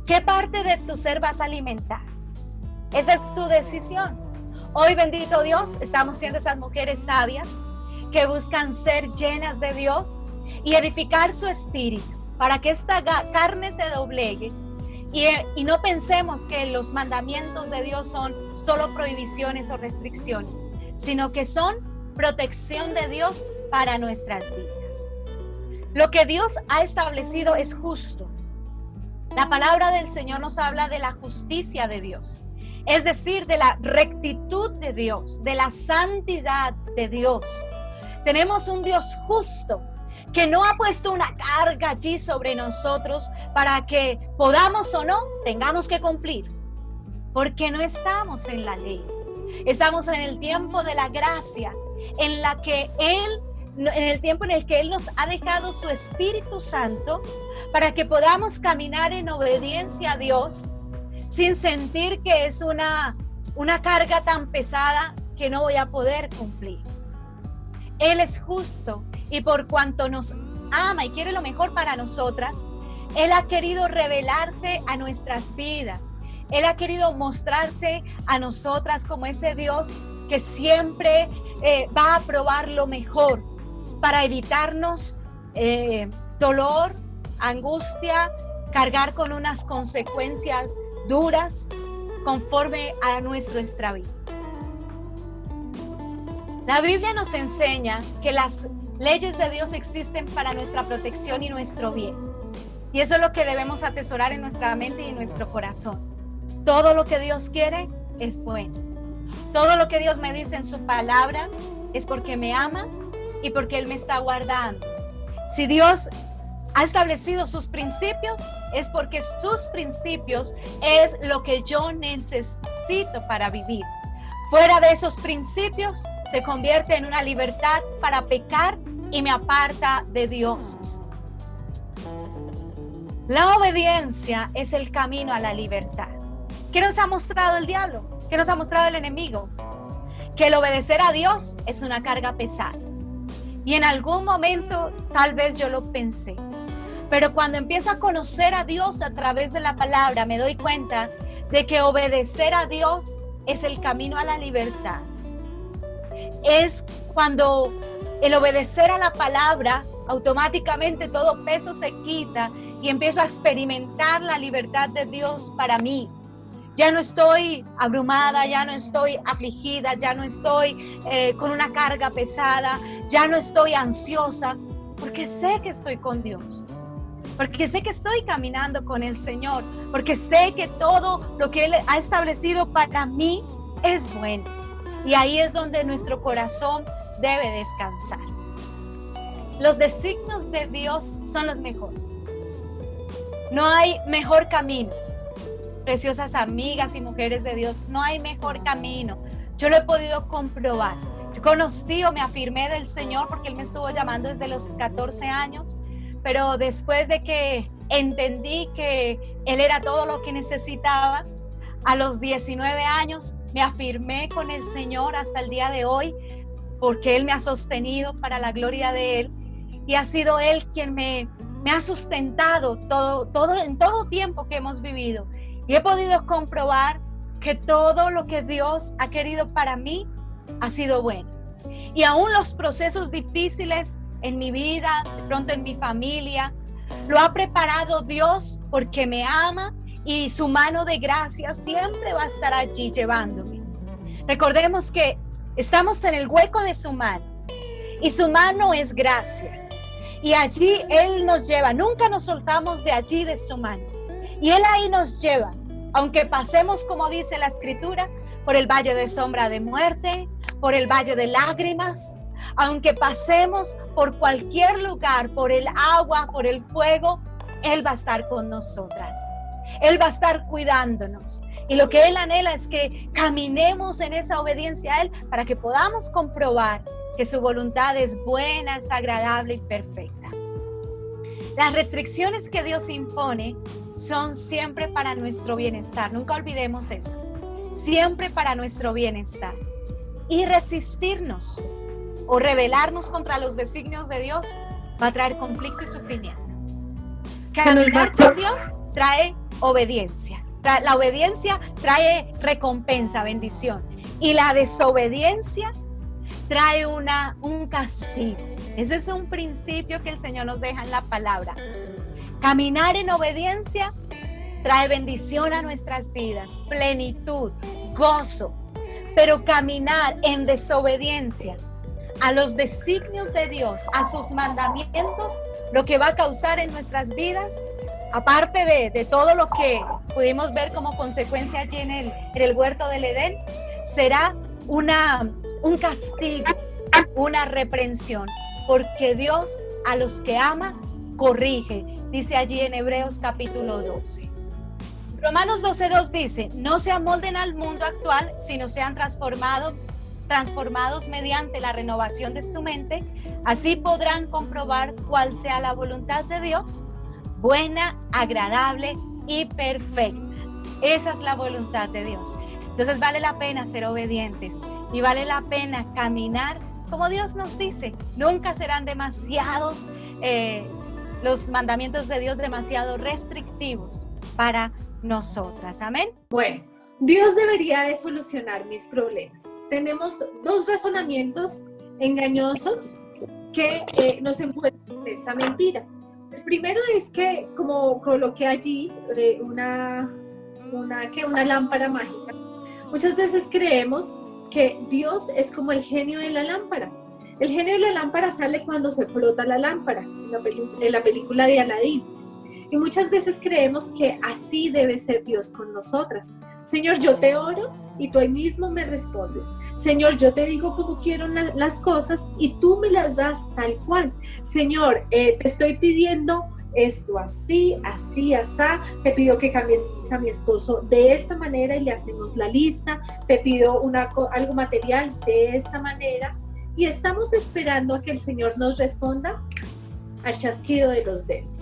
¿Qué parte de tu ser vas a alimentar? Esa es tu decisión. Hoy, bendito Dios, estamos siendo esas mujeres sabias que buscan ser llenas de Dios y edificar su espíritu para que esta carne se doblegue y no pensemos que los mandamientos de Dios son solo prohibiciones o restricciones, sino que son protección de Dios para nuestras vidas. Lo que Dios ha establecido es justo. La palabra del Señor nos habla de la justicia de Dios. Es decir, de la rectitud de Dios, de la santidad de Dios. Tenemos un Dios justo que no ha puesto una carga allí sobre nosotros para que podamos o no tengamos que cumplir. Porque no estamos en la ley. Estamos en el tiempo de la gracia, en el tiempo en el que Él nos ha dejado su Espíritu Santo para que podamos caminar en obediencia a Dios, sin sentir que es una carga tan pesada que no voy a poder cumplir. Él es justo y por cuanto nos ama y quiere lo mejor para nosotras, Él ha querido revelarse a nuestras vidas. Él ha querido mostrarse a nosotras como ese Dios que siempre va a probar lo mejor para evitarnos dolor, angustia, cargar con unas consecuencias duras conforme a nuestro extravío. La Biblia nos enseña que las leyes de Dios existen para nuestra protección y nuestro bien. Y eso es lo que debemos atesorar en nuestra mente y en nuestro corazón. Todo lo que Dios quiere es bueno. Todo lo que Dios me dice en su palabra es porque me ama y porque Él me está guardando. Si Dios ha establecido sus principios, es porque sus principios es lo que yo necesito para vivir. Fuera de esos principios, se convierte en una libertad para pecar y me aparta de Dios. La obediencia es el camino a la libertad. ¿Qué nos ha mostrado el diablo? ¿Qué nos ha mostrado el enemigo? Que el obedecer a Dios es una carga pesada. Y en algún momento tal vez yo lo pensé. Pero cuando empiezo a conocer a Dios a través de la palabra, me doy cuenta de que obedecer a Dios es el camino a la libertad. Es cuando el obedecer a la palabra, automáticamente todo peso se quita y empiezo a experimentar la libertad de Dios para mí. Ya no estoy abrumada, ya no estoy afligida, ya no estoy con una carga pesada, ya no estoy ansiosa, porque sé que estoy con Dios. Porque sé que estoy caminando con el Señor, porque sé que todo lo que Él ha establecido para mí es bueno. Y ahí es donde nuestro corazón debe descansar. Los designios de Dios son los mejores. No hay mejor camino. Preciosas amigas y mujeres de Dios, no hay mejor camino. Yo lo he podido comprobar. Yo conocí o me afirmé del Señor porque Él me estuvo llamando desde los 14 años. Pero después de que entendí que Él era todo lo que necesitaba, a los 19 años me afirmé con el Señor hasta el día de hoy, porque Él me ha sostenido para la gloria de Él. Y ha sido Él quien me ha sustentado en todo tiempo que hemos vivido. Y he podido comprobar que todo lo que Dios ha querido para mí ha sido bueno. Y aún los procesos difíciles en mi vida, de pronto en mi familia, lo ha preparado Dios porque me ama y su mano de gracia siempre va a estar allí llevándome. Recordemos que estamos en el hueco de su mano y su mano es gracia y allí Él nos lleva, nunca nos soltamos de allí de su mano y Él ahí nos lleva, aunque pasemos, como dice la Escritura, por el valle de sombra de muerte, por el valle de lágrimas, aunque pasemos por cualquier lugar, por el agua, por el fuego, Él va a estar con nosotras. Él va a estar cuidándonos. Y lo que Él anhela es que caminemos en esa obediencia a Él para que podamos comprobar que su voluntad es buena, es agradable y perfecta. Las restricciones que Dios impone son siempre para nuestro bienestar. Nunca olvidemos eso. Siempre para nuestro bienestar. Y resistirnos o rebelarnos contra los designios de Dios va a traer conflicto y sufrimiento. Caminar con Dios trae obediencia. La obediencia trae recompensa, bendición. Y la desobediencia trae un castigo. Ese es un principio que el Señor nos deja en la palabra. Caminar en obediencia trae bendición a nuestras vidas, plenitud, gozo. Pero caminar en desobediencia a los designios de Dios, a sus mandamientos, lo que va a causar en nuestras vidas, aparte de todo lo que pudimos ver como consecuencia allí en el huerto del Edén, será un castigo, una reprensión, porque Dios a los que ama corrige, dice allí en Hebreos capítulo 12. Romanos 12:2 dice, no se amolden al mundo actual, sino sean transformados mediante la renovación de su mente, así podrán comprobar cuál sea la voluntad de Dios, buena, agradable y perfecta. Esa es la voluntad de Dios. Entonces vale la pena ser obedientes y vale la pena caminar como Dios nos dice. Nunca serán demasiados los mandamientos de Dios demasiado restrictivos para nosotras. Amén. Bueno, Dios debería de solucionar mis problemas. Tenemos dos razonamientos engañosos que nos envuelven en esa mentira. El primero es que, como coloqué allí una lámpara mágica, muchas veces creemos que Dios es como el genio de la lámpara. El genio de la lámpara sale cuando se frota la lámpara, en la película de Aladín. Y muchas veces creemos que así debe ser Dios con nosotras. Señor, yo te oro y tú ahí mismo me respondes. Señor, yo te digo cómo quiero las cosas y tú me las das tal cual. Señor, te estoy pidiendo esto así, así, asá. Te pido que cambies a mi esposo de esta manera y le hacemos la lista. Te pido algo material de esta manera. Y estamos esperando a que el Señor nos responda al chasquido de los dedos.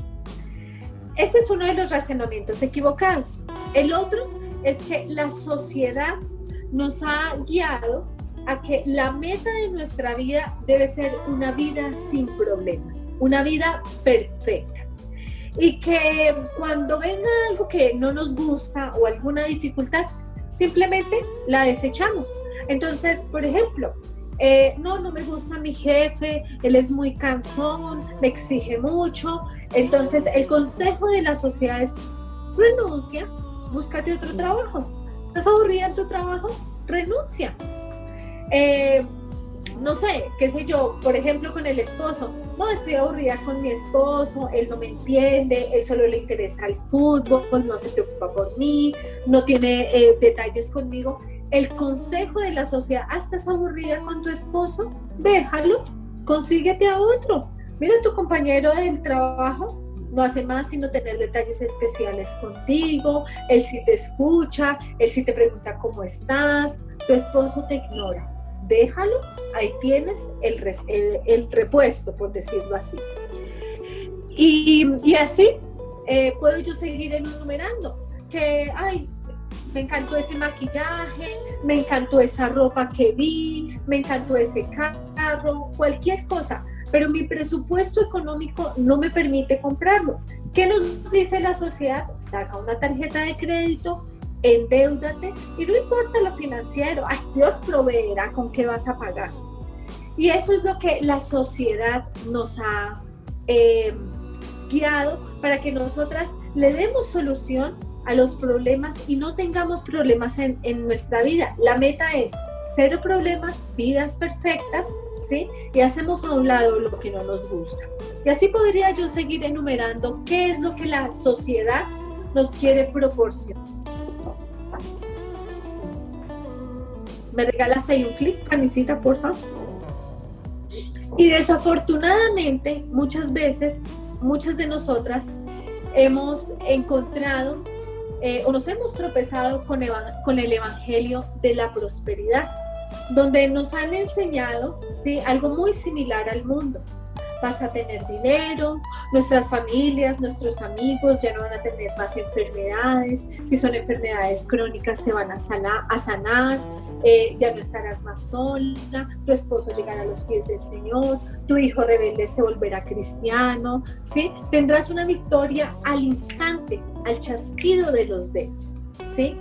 Este es uno de los razonamientos equivocados. El otro es que la sociedad nos ha guiado a que la meta de nuestra vida debe ser una vida sin problemas, una vida perfecta. Y que cuando venga algo que no nos gusta o alguna dificultad, simplemente la desechamos. Entonces, por ejemplo, no me gusta mi jefe, él es muy cansón, me exige mucho. Entonces, el consejo de la sociedad es: renuncia, búscate otro trabajo. ¿Estás aburrida en tu trabajo? Renuncia. No sé, qué sé yo, por ejemplo, con el esposo. No, estoy aburrida con mi esposo, él no me entiende, él solo le interesa el fútbol, no se preocupa por mí, no tiene detalles conmigo. El consejo de la sociedad: ¿estás aburrida con tu esposo? Déjalo, consíguete a otro. Mira, tu compañero del trabajo no hace más sino tener detalles especiales contigo, él sí te escucha, él sí te pregunta cómo estás, tu esposo te ignora. Déjalo, ahí tienes el repuesto, por decirlo así. Y así puedo yo seguir enumerando que, me encantó ese maquillaje, me encantó esa ropa que vi, me encantó ese carro, cualquier cosa, pero mi presupuesto económico no me permite comprarlo. ¿Qué nos dice la sociedad? Saca una tarjeta de crédito, endeúdate y no importa lo financiero, Dios proveerá con qué vas a pagar. Y eso es lo que la sociedad nos ha guiado para que nosotras le demos solución a los problemas y no tengamos problemas en nuestra vida. La meta es 0 problemas, vidas perfectas, ¿sí? Y hacemos a un lado lo que no nos gusta. Y así podría yo seguir enumerando qué es lo que la sociedad nos quiere proporcionar. ¿Me regalas ahí un clic, Panicita, por favor? Y desafortunadamente, muchas veces, muchas de nosotras hemos encontrado o nos hemos tropezado con el evangelio de la prosperidad, donde nos han enseñado, ¿sí?, algo muy similar al mundo. Vas a tener dinero, nuestras familias, nuestros amigos ya no van a tener más enfermedades, si son enfermedades crónicas se van a sanar, ya no estarás más sola, tu esposo llegará a los pies del Señor, tu hijo rebelde se volverá cristiano, ¿sí? Tendrás una victoria al instante, al chasquido de los dedos, ¿sí?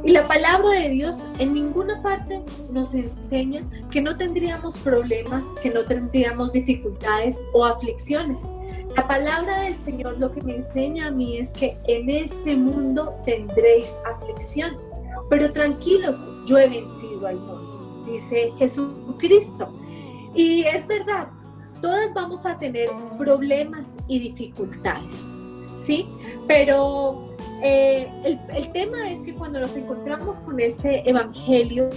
Y la palabra de Dios en ninguna parte nos enseña que no tendríamos problemas, que no tendríamos dificultades o aflicciones. La palabra del Señor lo que me enseña a mí es que en este mundo tendréis aflicción, pero tranquilos, yo he vencido al mundo, dice Jesucristo. Y es verdad, todas vamos a tener problemas y dificultades, ¿sí? Pero el tema es que cuando nos encontramos con este evangelio,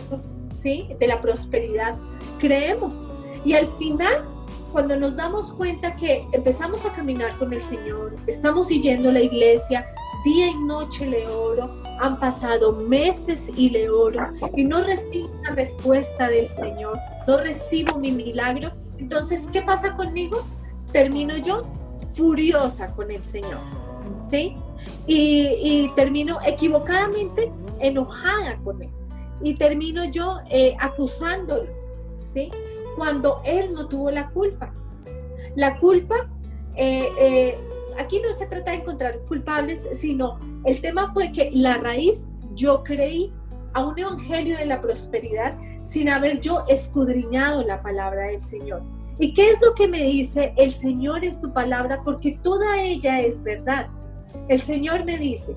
¿sí?, de la prosperidad, creemos. Y al final, cuando nos damos cuenta que empezamos a caminar con el Señor, estamos yendo a la iglesia, día y noche le oro, han pasado meses y le oro, y no recibo una respuesta del Señor, no recibo mi milagro, entonces, ¿qué pasa conmigo? Termino yo furiosa con el Señor, ¿sí? Y termino equivocadamente enojada con él y termino yo acusándolo, ¿sí?, cuando él no tuvo la culpa. La culpa, aquí no se trata de encontrar culpables, sino el tema fue que la raíz, yo creí a un evangelio de la prosperidad sin haber yo escudriñado la palabra del Señor. ¿Y qué es lo que me dice el Señor en su palabra? Porque toda ella es verdad. El Señor me dice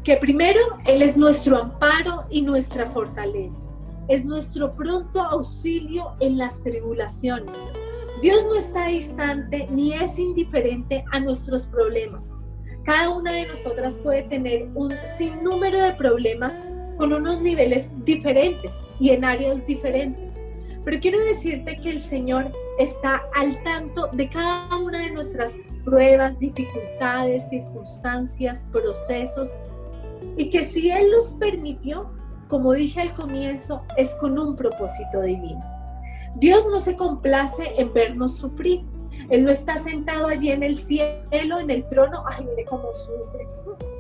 que primero Él es nuestro amparo y nuestra fortaleza. Es nuestro pronto auxilio en las tribulaciones. Dios no está distante ni es indiferente a nuestros problemas. Cada una de nosotras puede tener un sinnúmero de problemas con unos niveles diferentes y en áreas diferentes. Pero quiero decirte que el Señor está al tanto de cada una de nuestras pruebas, dificultades, circunstancias, procesos, y que si Él los permitió, como dije al comienzo, es con un propósito divino. Dios no se complace en vernos sufrir. Él no está sentado allí en el cielo, en el trono, ay, mire cómo sufre.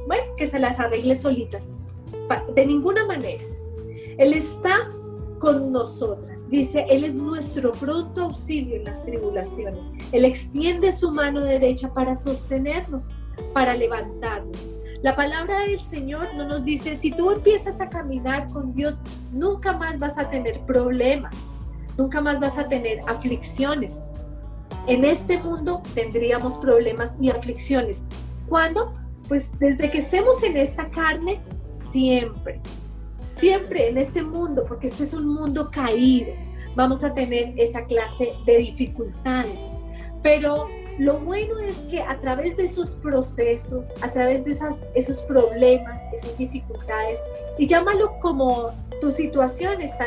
bueno, que se las arregle solitas. De ninguna manera. Él está con nosotras. Dice, Él es nuestro pronto auxilio en las tribulaciones. Él extiende su mano derecha para sostenernos, para levantarnos. La palabra del Señor no nos dice, si tú empiezas a caminar con Dios, nunca más vas a tener problemas, nunca más vas a tener aflicciones. En este mundo tendríamos problemas y aflicciones. ¿Cuándo? Pues desde que estemos en esta carne, siempre en este mundo, porque este es un mundo caído, vamos a tener esa clase de dificultades. Pero lo bueno es que a través de esos procesos, a través de esos problemas, esas dificultades, y llámalo como tu situación está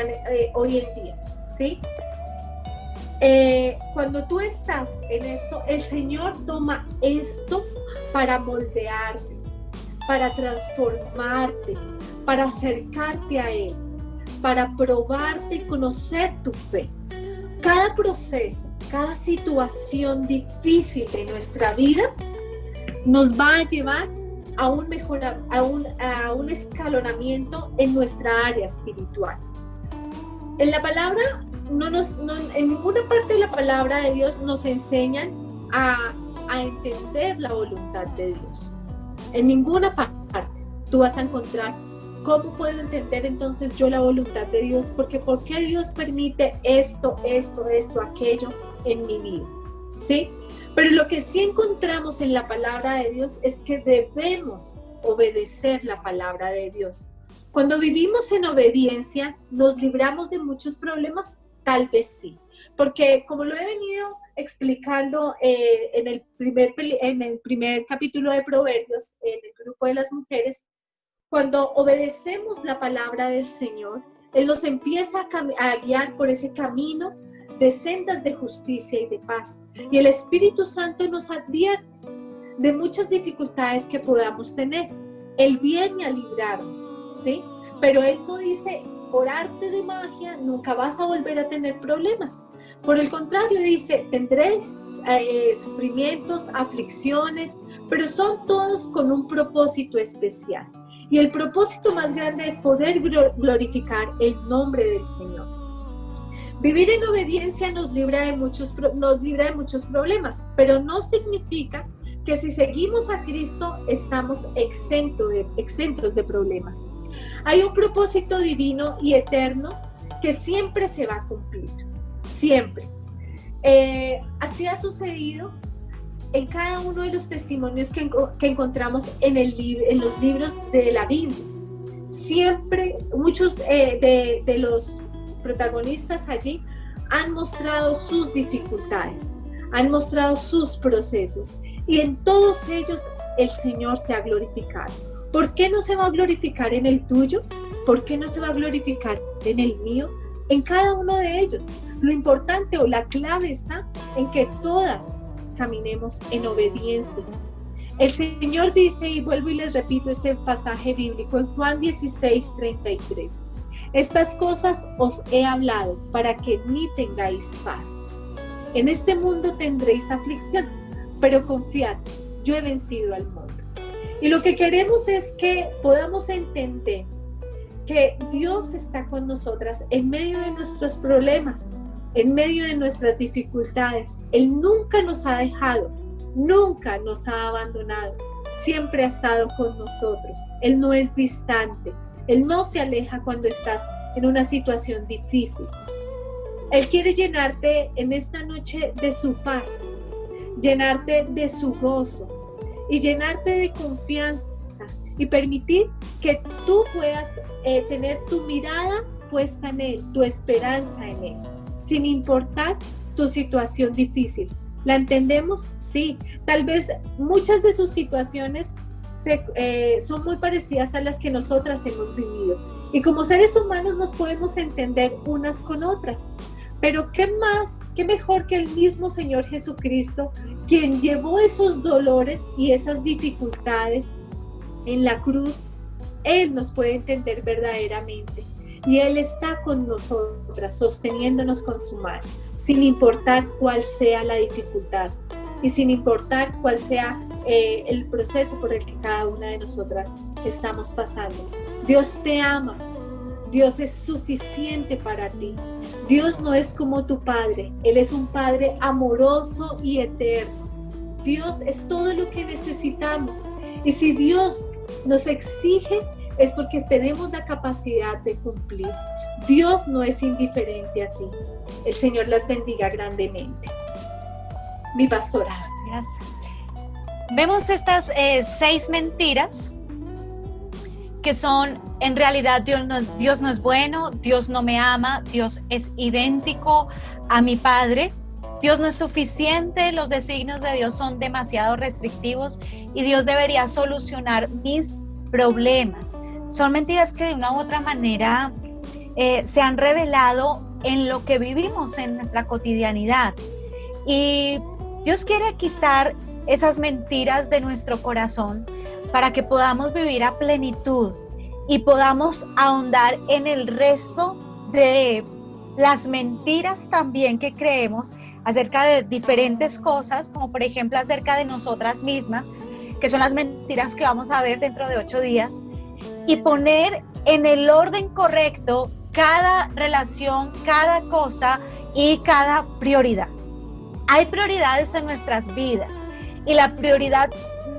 hoy en día, ¿sí? Cuando tú estás en esto, el Señor toma esto para moldearte, para transformarte, para acercarte a Él, para probarte y conocer tu fe. Cada proceso, cada situación difícil de nuestra vida nos va a llevar a un escalonamiento en nuestra área espiritual. En la palabra, en ninguna parte de la palabra de Dios nos enseñan a entender la voluntad de Dios. En ninguna parte tú vas a encontrar cómo puedo entender entonces yo la voluntad de Dios, porque ¿por qué Dios permite esto, aquello en mi vida? ¿Sí? Pero lo que sí encontramos en la palabra de Dios es que debemos obedecer la palabra de Dios. Cuando vivimos en obediencia, ¿nos libramos de muchos problemas? Tal vez sí, porque como lo he venido explicando en el primer capítulo de Proverbios, en el grupo de las mujeres, cuando obedecemos la palabra del Señor, Él nos empieza a guiar por ese camino de sendas de justicia y de paz. Y el Espíritu Santo nos advierte de muchas dificultades que podamos tener. Él viene a librarnos, ¿sí? Pero Él no dice, por arte de magia, nunca vas a volver a tener problemas. Por el contrario, dice, tendréis sufrimientos, aflicciones, pero son todos con un propósito especial. Y el propósito más grande es poder glorificar el nombre del Señor. Vivir en obediencia nos libra de muchos problemas, pero no significa que si seguimos a Cristo estamos exentos de problemas. Hay un propósito divino y eterno que siempre se va a cumplir, siempre. Así ha sucedido en cada uno de los testimonios que encontramos en los libros de la Biblia. Siempre muchos de los protagonistas allí han mostrado sus dificultades, han mostrado sus procesos, y en todos ellos el Señor se ha glorificado. ¿Por qué no se va a glorificar en el tuyo? ¿Por qué no se va a glorificar en el mío? En cada uno de ellos. Lo importante o la clave está en que todas caminemos en obediencia. El Señor dice, y vuelvo y les repito este pasaje bíblico en Juan 16:33. Estas cosas os he hablado para que en mí tengáis paz. En este mundo tendréis aflicción, pero confiad, yo he vencido al mundo. Y lo que queremos es que podamos entender que Dios está con nosotras en medio de nuestros problemas, en medio de nuestras dificultades. Él nunca nos ha dejado, nunca nos ha abandonado, siempre ha estado con nosotros. Él no es distante, Él no se aleja cuando estás en una situación difícil. Él quiere llenarte en esta noche de su paz, llenarte de su gozo y llenarte de confianza y permitir que tú puedas tener tu mirada puesta en Él, tu esperanza en Él, sin importar tu situación difícil. ¿La entendemos? Sí. Tal vez muchas de sus situaciones son muy parecidas a las que nosotras hemos vivido. Y como seres humanos nos podemos entender unas con otras. Pero ¿qué más? ¿Qué mejor que el mismo Señor Jesucristo, quien llevó esos dolores y esas dificultades en la cruz? Él nos puede entender verdaderamente. Y Él está con nosotras, sosteniéndonos con su mano, sin importar cuál sea la dificultad y sin importar cuál sea el proceso por el que cada una de nosotras estamos pasando. Dios te ama. Dios es suficiente para ti. Dios no es como tu Padre. Él es un Padre amoroso y eterno. Dios es todo lo que necesitamos. Y si Dios nos exige, es porque tenemos la capacidad de cumplir. Dios no es indiferente a ti. El Señor las bendiga grandemente. Mi pastora. Gracias. Vemos estas 6 mentiras que son, en realidad, Dios no es bueno, Dios no me ama, Dios es idéntico a mi Padre, Dios no es suficiente, los designios de Dios son demasiado restrictivos y Dios debería solucionar mis problemas. Son mentiras que de una u otra manera se han revelado en lo que vivimos en nuestra cotidianidad. Y Dios quiere quitar esas mentiras de nuestro corazón para que podamos vivir a plenitud y podamos ahondar en el resto de las mentiras también que creemos acerca de diferentes cosas, como por ejemplo acerca de nosotras mismas, que son las mentiras que vamos a ver dentro de 8 días, y poner en el orden correcto cada relación, cada cosa y cada prioridad. Hay prioridades en nuestras vidas y la prioridad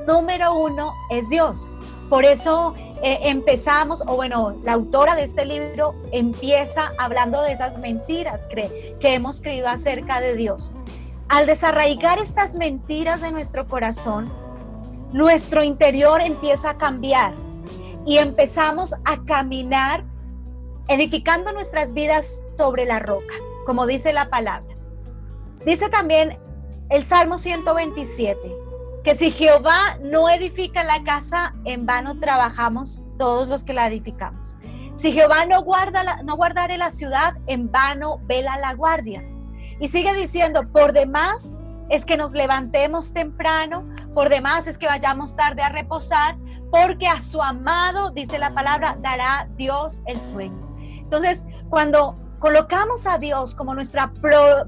número 1 es Dios. Por eso empezamos, o bueno, la autora de este libro empieza hablando de esas mentiras que hemos creído acerca de Dios. Al desarraigar estas mentiras de nuestro corazón, nuestro interior empieza a cambiar y empezamos a caminar edificando nuestras vidas sobre la roca, como dice la palabra. Dice también el Salmo 127, que si Jehová no edifica la casa, en vano trabajamos todos los que la edificamos. Si Jehová no guardare la ciudad, en vano vela la guardia. Y sigue diciendo, por demás es que nos levantemos temprano, por demás es que vayamos tarde a reposar, porque a su amado, dice la palabra, dará Dios el sueño. Entonces, cuando colocamos a Dios como nuestra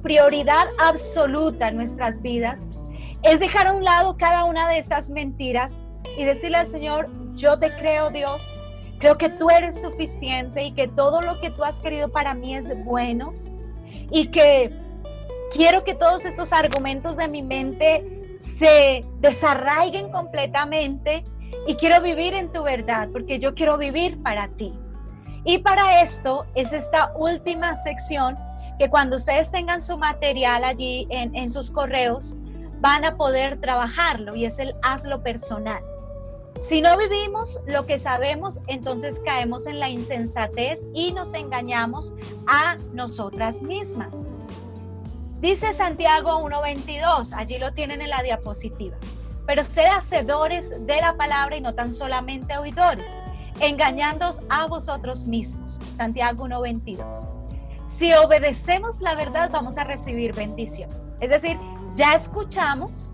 prioridad absoluta en nuestras vidas, es dejar a un lado cada una de estas mentiras y decirle al Señor, yo te creo, Dios, creo que tú eres suficiente y que todo lo que tú has querido para mí es bueno y que quiero que todos estos argumentos de mi mente se desarraiguen completamente y quiero vivir en tu verdad porque yo quiero vivir para ti. Y para esto es esta última sección que cuando ustedes tengan su material allí en sus correos, van a poder trabajarlo y es el hazlo personal. Si no vivimos lo que sabemos, entonces caemos en la insensatez y nos engañamos a nosotras mismas. Dice Santiago 1:22, allí lo tienen en la diapositiva. Pero sed hacedores de la palabra y no tan solamente oidores, engañándoos a vosotros mismos. Santiago 1:22. Si obedecemos la verdad, vamos a recibir bendición. Es decir, ya escuchamos,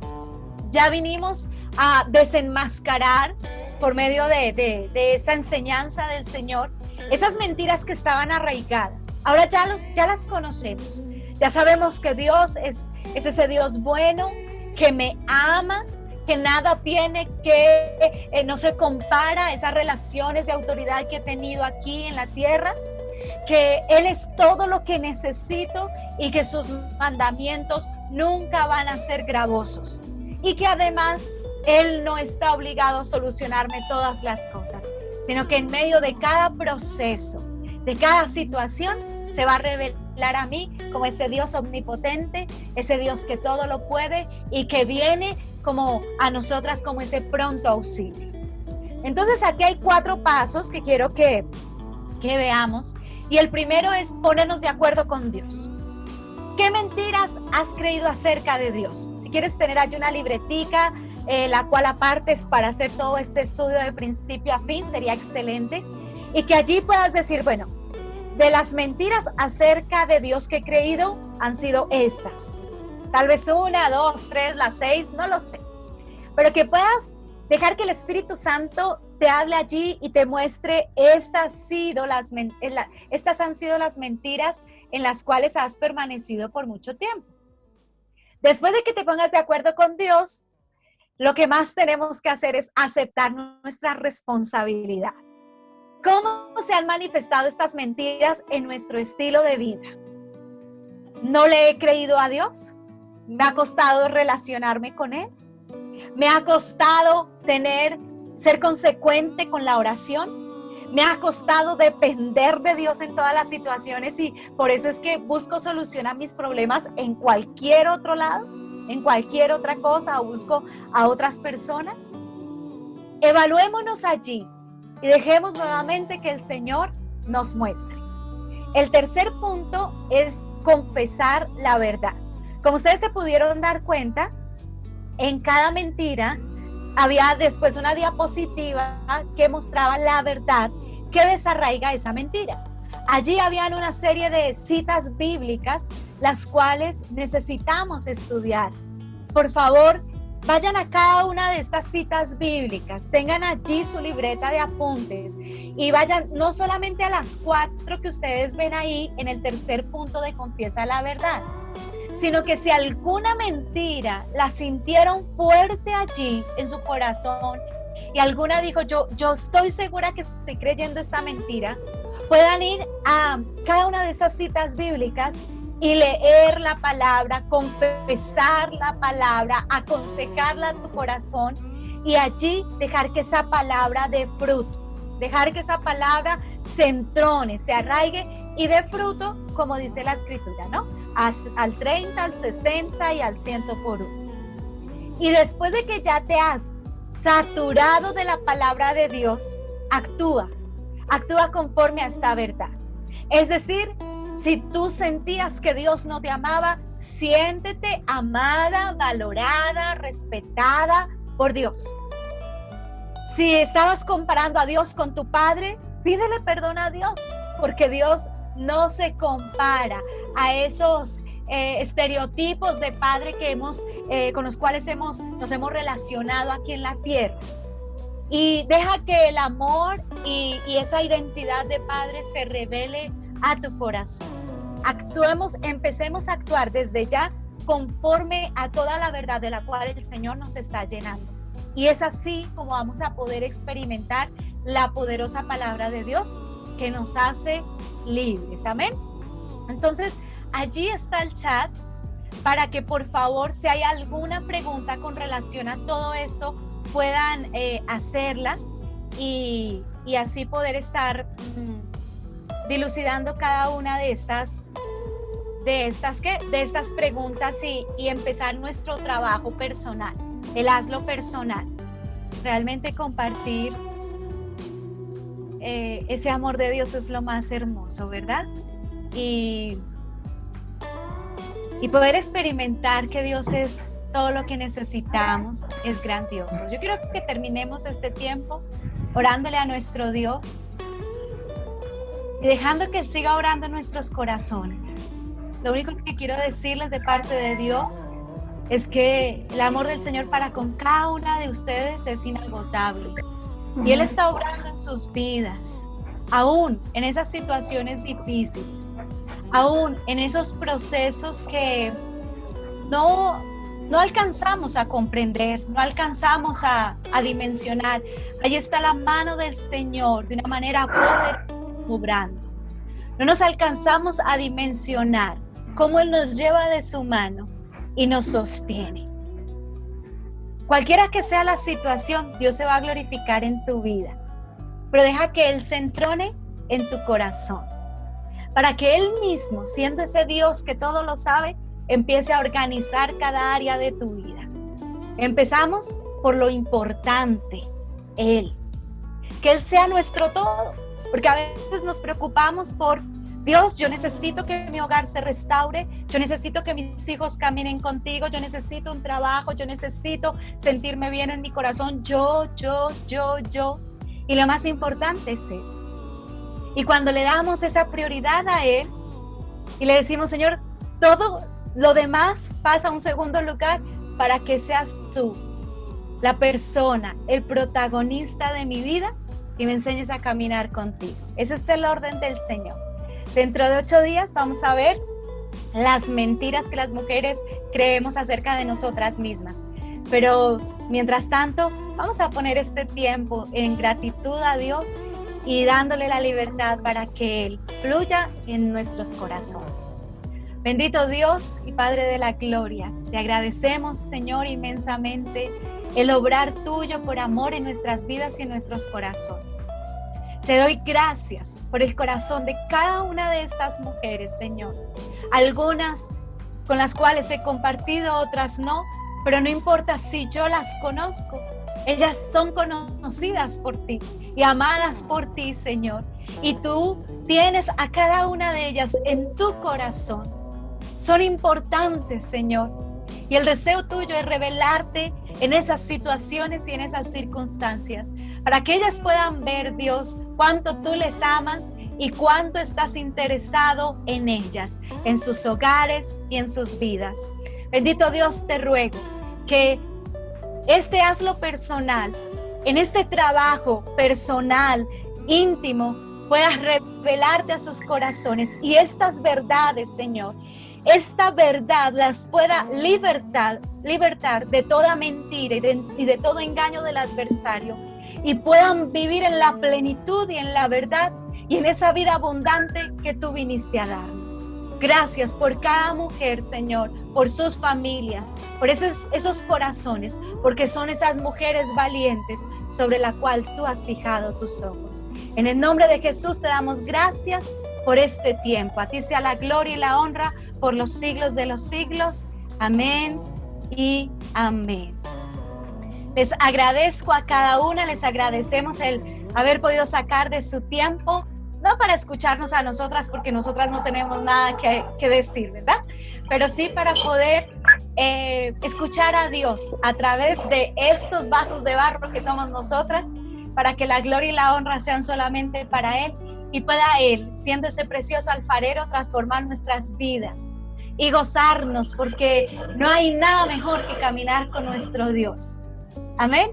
ya vinimos a desenmascarar por medio de esa enseñanza del Señor esas mentiras que estaban arraigadas. Ahora ya las conocemos. Ya sabemos que Dios es ese Dios bueno, que me ama, que nada tiene que, no se compara a esas relaciones de autoridad que he tenido aquí en la tierra, que Él es todo lo que necesito y que sus mandamientos nunca van a ser gravosos y que además Él no está obligado a solucionarme todas las cosas, sino que en medio de cada proceso, de cada situación, se va a revelar a mí como ese Dios omnipotente, ese Dios que todo lo puede y que viene como a nosotras como ese pronto auxilio. Entonces aquí hay 4 pasos que quiero que veamos. Y el primero es ponernos de acuerdo con Dios. ¿Qué mentiras has creído acerca de Dios? Si quieres tener allí una libretica, la cual apartes para hacer todo este estudio de principio a fin, sería excelente. Y que allí puedas decir, bueno, de las mentiras acerca de Dios que he creído han sido estas. Tal vez 1, 2, 3, las 6, no lo sé. Pero que puedas dejar que el Espíritu Santo te hable allí y te muestre estas han sido las mentiras en las cuales has permanecido por mucho tiempo. Después de que te pongas de acuerdo con Dios, lo que más tenemos que hacer es aceptar nuestra responsabilidad. ¿Cómo se han manifestado estas mentiras en nuestro estilo de vida? ¿No le he creído a Dios? ¿Me ha costado relacionarme con Él? ¿Me ha costado ser consecuente con la oración? ¿Me ha costado depender de Dios en todas las situaciones y por eso es que busco solucionar mis problemas en cualquier otro lado, en cualquier otra cosa, o busco a otras personas? Evaluémonos allí y dejemos nuevamente que el Señor nos muestre. El tercer punto es confesar la verdad. Como ustedes se pudieron dar cuenta, en cada mentira había después una diapositiva que mostraba la verdad que desarraiga esa mentira. Allí habían una serie de citas bíblicas, las cuales necesitamos estudiar. Por favor, vayan a cada una de estas citas bíblicas, tengan allí su libreta de apuntes y vayan no solamente a las 4 que ustedes ven ahí en el tercer punto de confiesa la verdad, sino que si alguna mentira la sintieron fuerte allí en su corazón y alguna dijo, yo estoy segura que estoy creyendo esta mentira, puedan ir a cada una de esas citas bíblicas y leer la palabra, confesar la palabra, aconsejarla a tu corazón y allí dejar que esa palabra dé fruto, dejar que esa palabra se entrone, se arraigue y dé fruto, como dice la Escritura, ¿no? Al 30, al 60 y al 100 por 1. Y después de que ya te has saturado de la palabra de Dios, actúa conforme a esta verdad. Es decir, si tú sentías que Dios no te amaba, siéntete amada, valorada, respetada por Dios. Si estabas comparando a Dios con tu padre, pídele perdón a Dios, porque Dios no se compara a esos estereotipos de padre que con los cuales nos hemos relacionado aquí en la tierra. Y deja que el amor y esa identidad de padre se revele a tu corazón. Empecemos a actuar desde ya conforme a toda la verdad de la cual el Señor nos está llenando. Y es así como vamos a poder experimentar la poderosa palabra de Dios que nos hace libres. Amén. Entonces, allí está el chat para que por favor, si hay alguna pregunta con relación a todo esto, puedan hacerla y así poder estar dilucidando cada una de estas preguntas y empezar nuestro trabajo personal, el hazlo personal. Realmente compartir ese amor de Dios es lo más hermoso, ¿verdad? Y poder experimentar que Dios es todo lo que necesitamos es grandioso. Yo quiero que terminemos este tiempo orándole a nuestro Dios y dejando que Él siga orando en nuestros corazones. Lo único que quiero decirles de parte de Dios es que el amor del Señor para con cada una de ustedes es inagotable. Y Él está obrando en sus vidas, aún en esas situaciones difíciles, aún en esos procesos que no alcanzamos a comprender, no alcanzamos a dimensionar. Ahí está la mano del Señor de una manera poderosa obrando. No nos alcanzamos a dimensionar cómo Él nos lleva de su mano y nos sostiene. Cualquiera que sea la situación, Dios se va a glorificar en tu vida. Pero deja que Él se entrone en tu corazón, para que Él mismo, siendo ese Dios que todo lo sabe, empiece a organizar cada área de tu vida. Empezamos por lo importante, Él. Que Él sea nuestro todo, porque a veces nos preocupamos por Dios, yo necesito que mi hogar se restaure, yo necesito que mis hijos caminen contigo, yo necesito un trabajo, yo necesito sentirme bien en mi corazón, yo. Y lo más importante es Él. Y cuando le damos esa prioridad a Él y le decimos, Señor, todo lo demás pasa a un segundo lugar para que seas tú la persona, el protagonista de mi vida y me enseñes a caminar contigo. Ese es el orden del Señor. Dentro de 8 días vamos a ver las mentiras que las mujeres creemos acerca de nosotras mismas. Pero mientras tanto, vamos a poner este tiempo en gratitud a Dios y dándole la libertad para que Él fluya en nuestros corazones. Bendito Dios y Padre de la gloria, te agradecemos, Señor, inmensamente el obrar tuyo por amor en nuestras vidas y en nuestros corazones. Te doy gracias por el corazón de cada una de estas mujeres, Señor. Algunas con las cuales he compartido, otras no, pero no importa si yo las conozco. Ellas son conocidas por ti y amadas por ti, Señor. Y tú tienes a cada una de ellas en tu corazón. Son importantes, Señor. Y el deseo tuyo es revelarte en esas situaciones y en esas circunstancias, para que ellas puedan ver, Dios, cuánto tú les amas y cuánto estás interesado en ellas, en sus hogares y en sus vidas. Bendito Dios, te ruego que hazlo personal, en este trabajo personal, íntimo, puedas revelarte a sus corazones y estas verdades, Señor, esta verdad las pueda libertar de toda mentira y de todo engaño del adversario, y puedan vivir en la plenitud y en la verdad y en esa vida abundante que tú viniste a darnos. Gracias por cada mujer, Señor, por sus familias, por esos corazones, porque son esas mujeres valientes sobre la cual tú has fijado tus ojos. En el nombre de Jesús te damos gracias por este tiempo. A ti sea la gloria y la honra por los siglos de los siglos. Amén y amén. Les agradezco a cada una, les agradecemos el haber podido sacar de su tiempo, no para escucharnos a nosotras, porque nosotras no tenemos nada que decir, ¿verdad? Pero sí para poder escuchar a Dios a través de estos vasos de barro que somos nosotras, para que la gloria y la honra sean solamente para Él, y pueda Él, siendo ese precioso alfarero, transformar nuestras vidas y gozarnos, porque no hay nada mejor que caminar con nuestro Dios. Amén.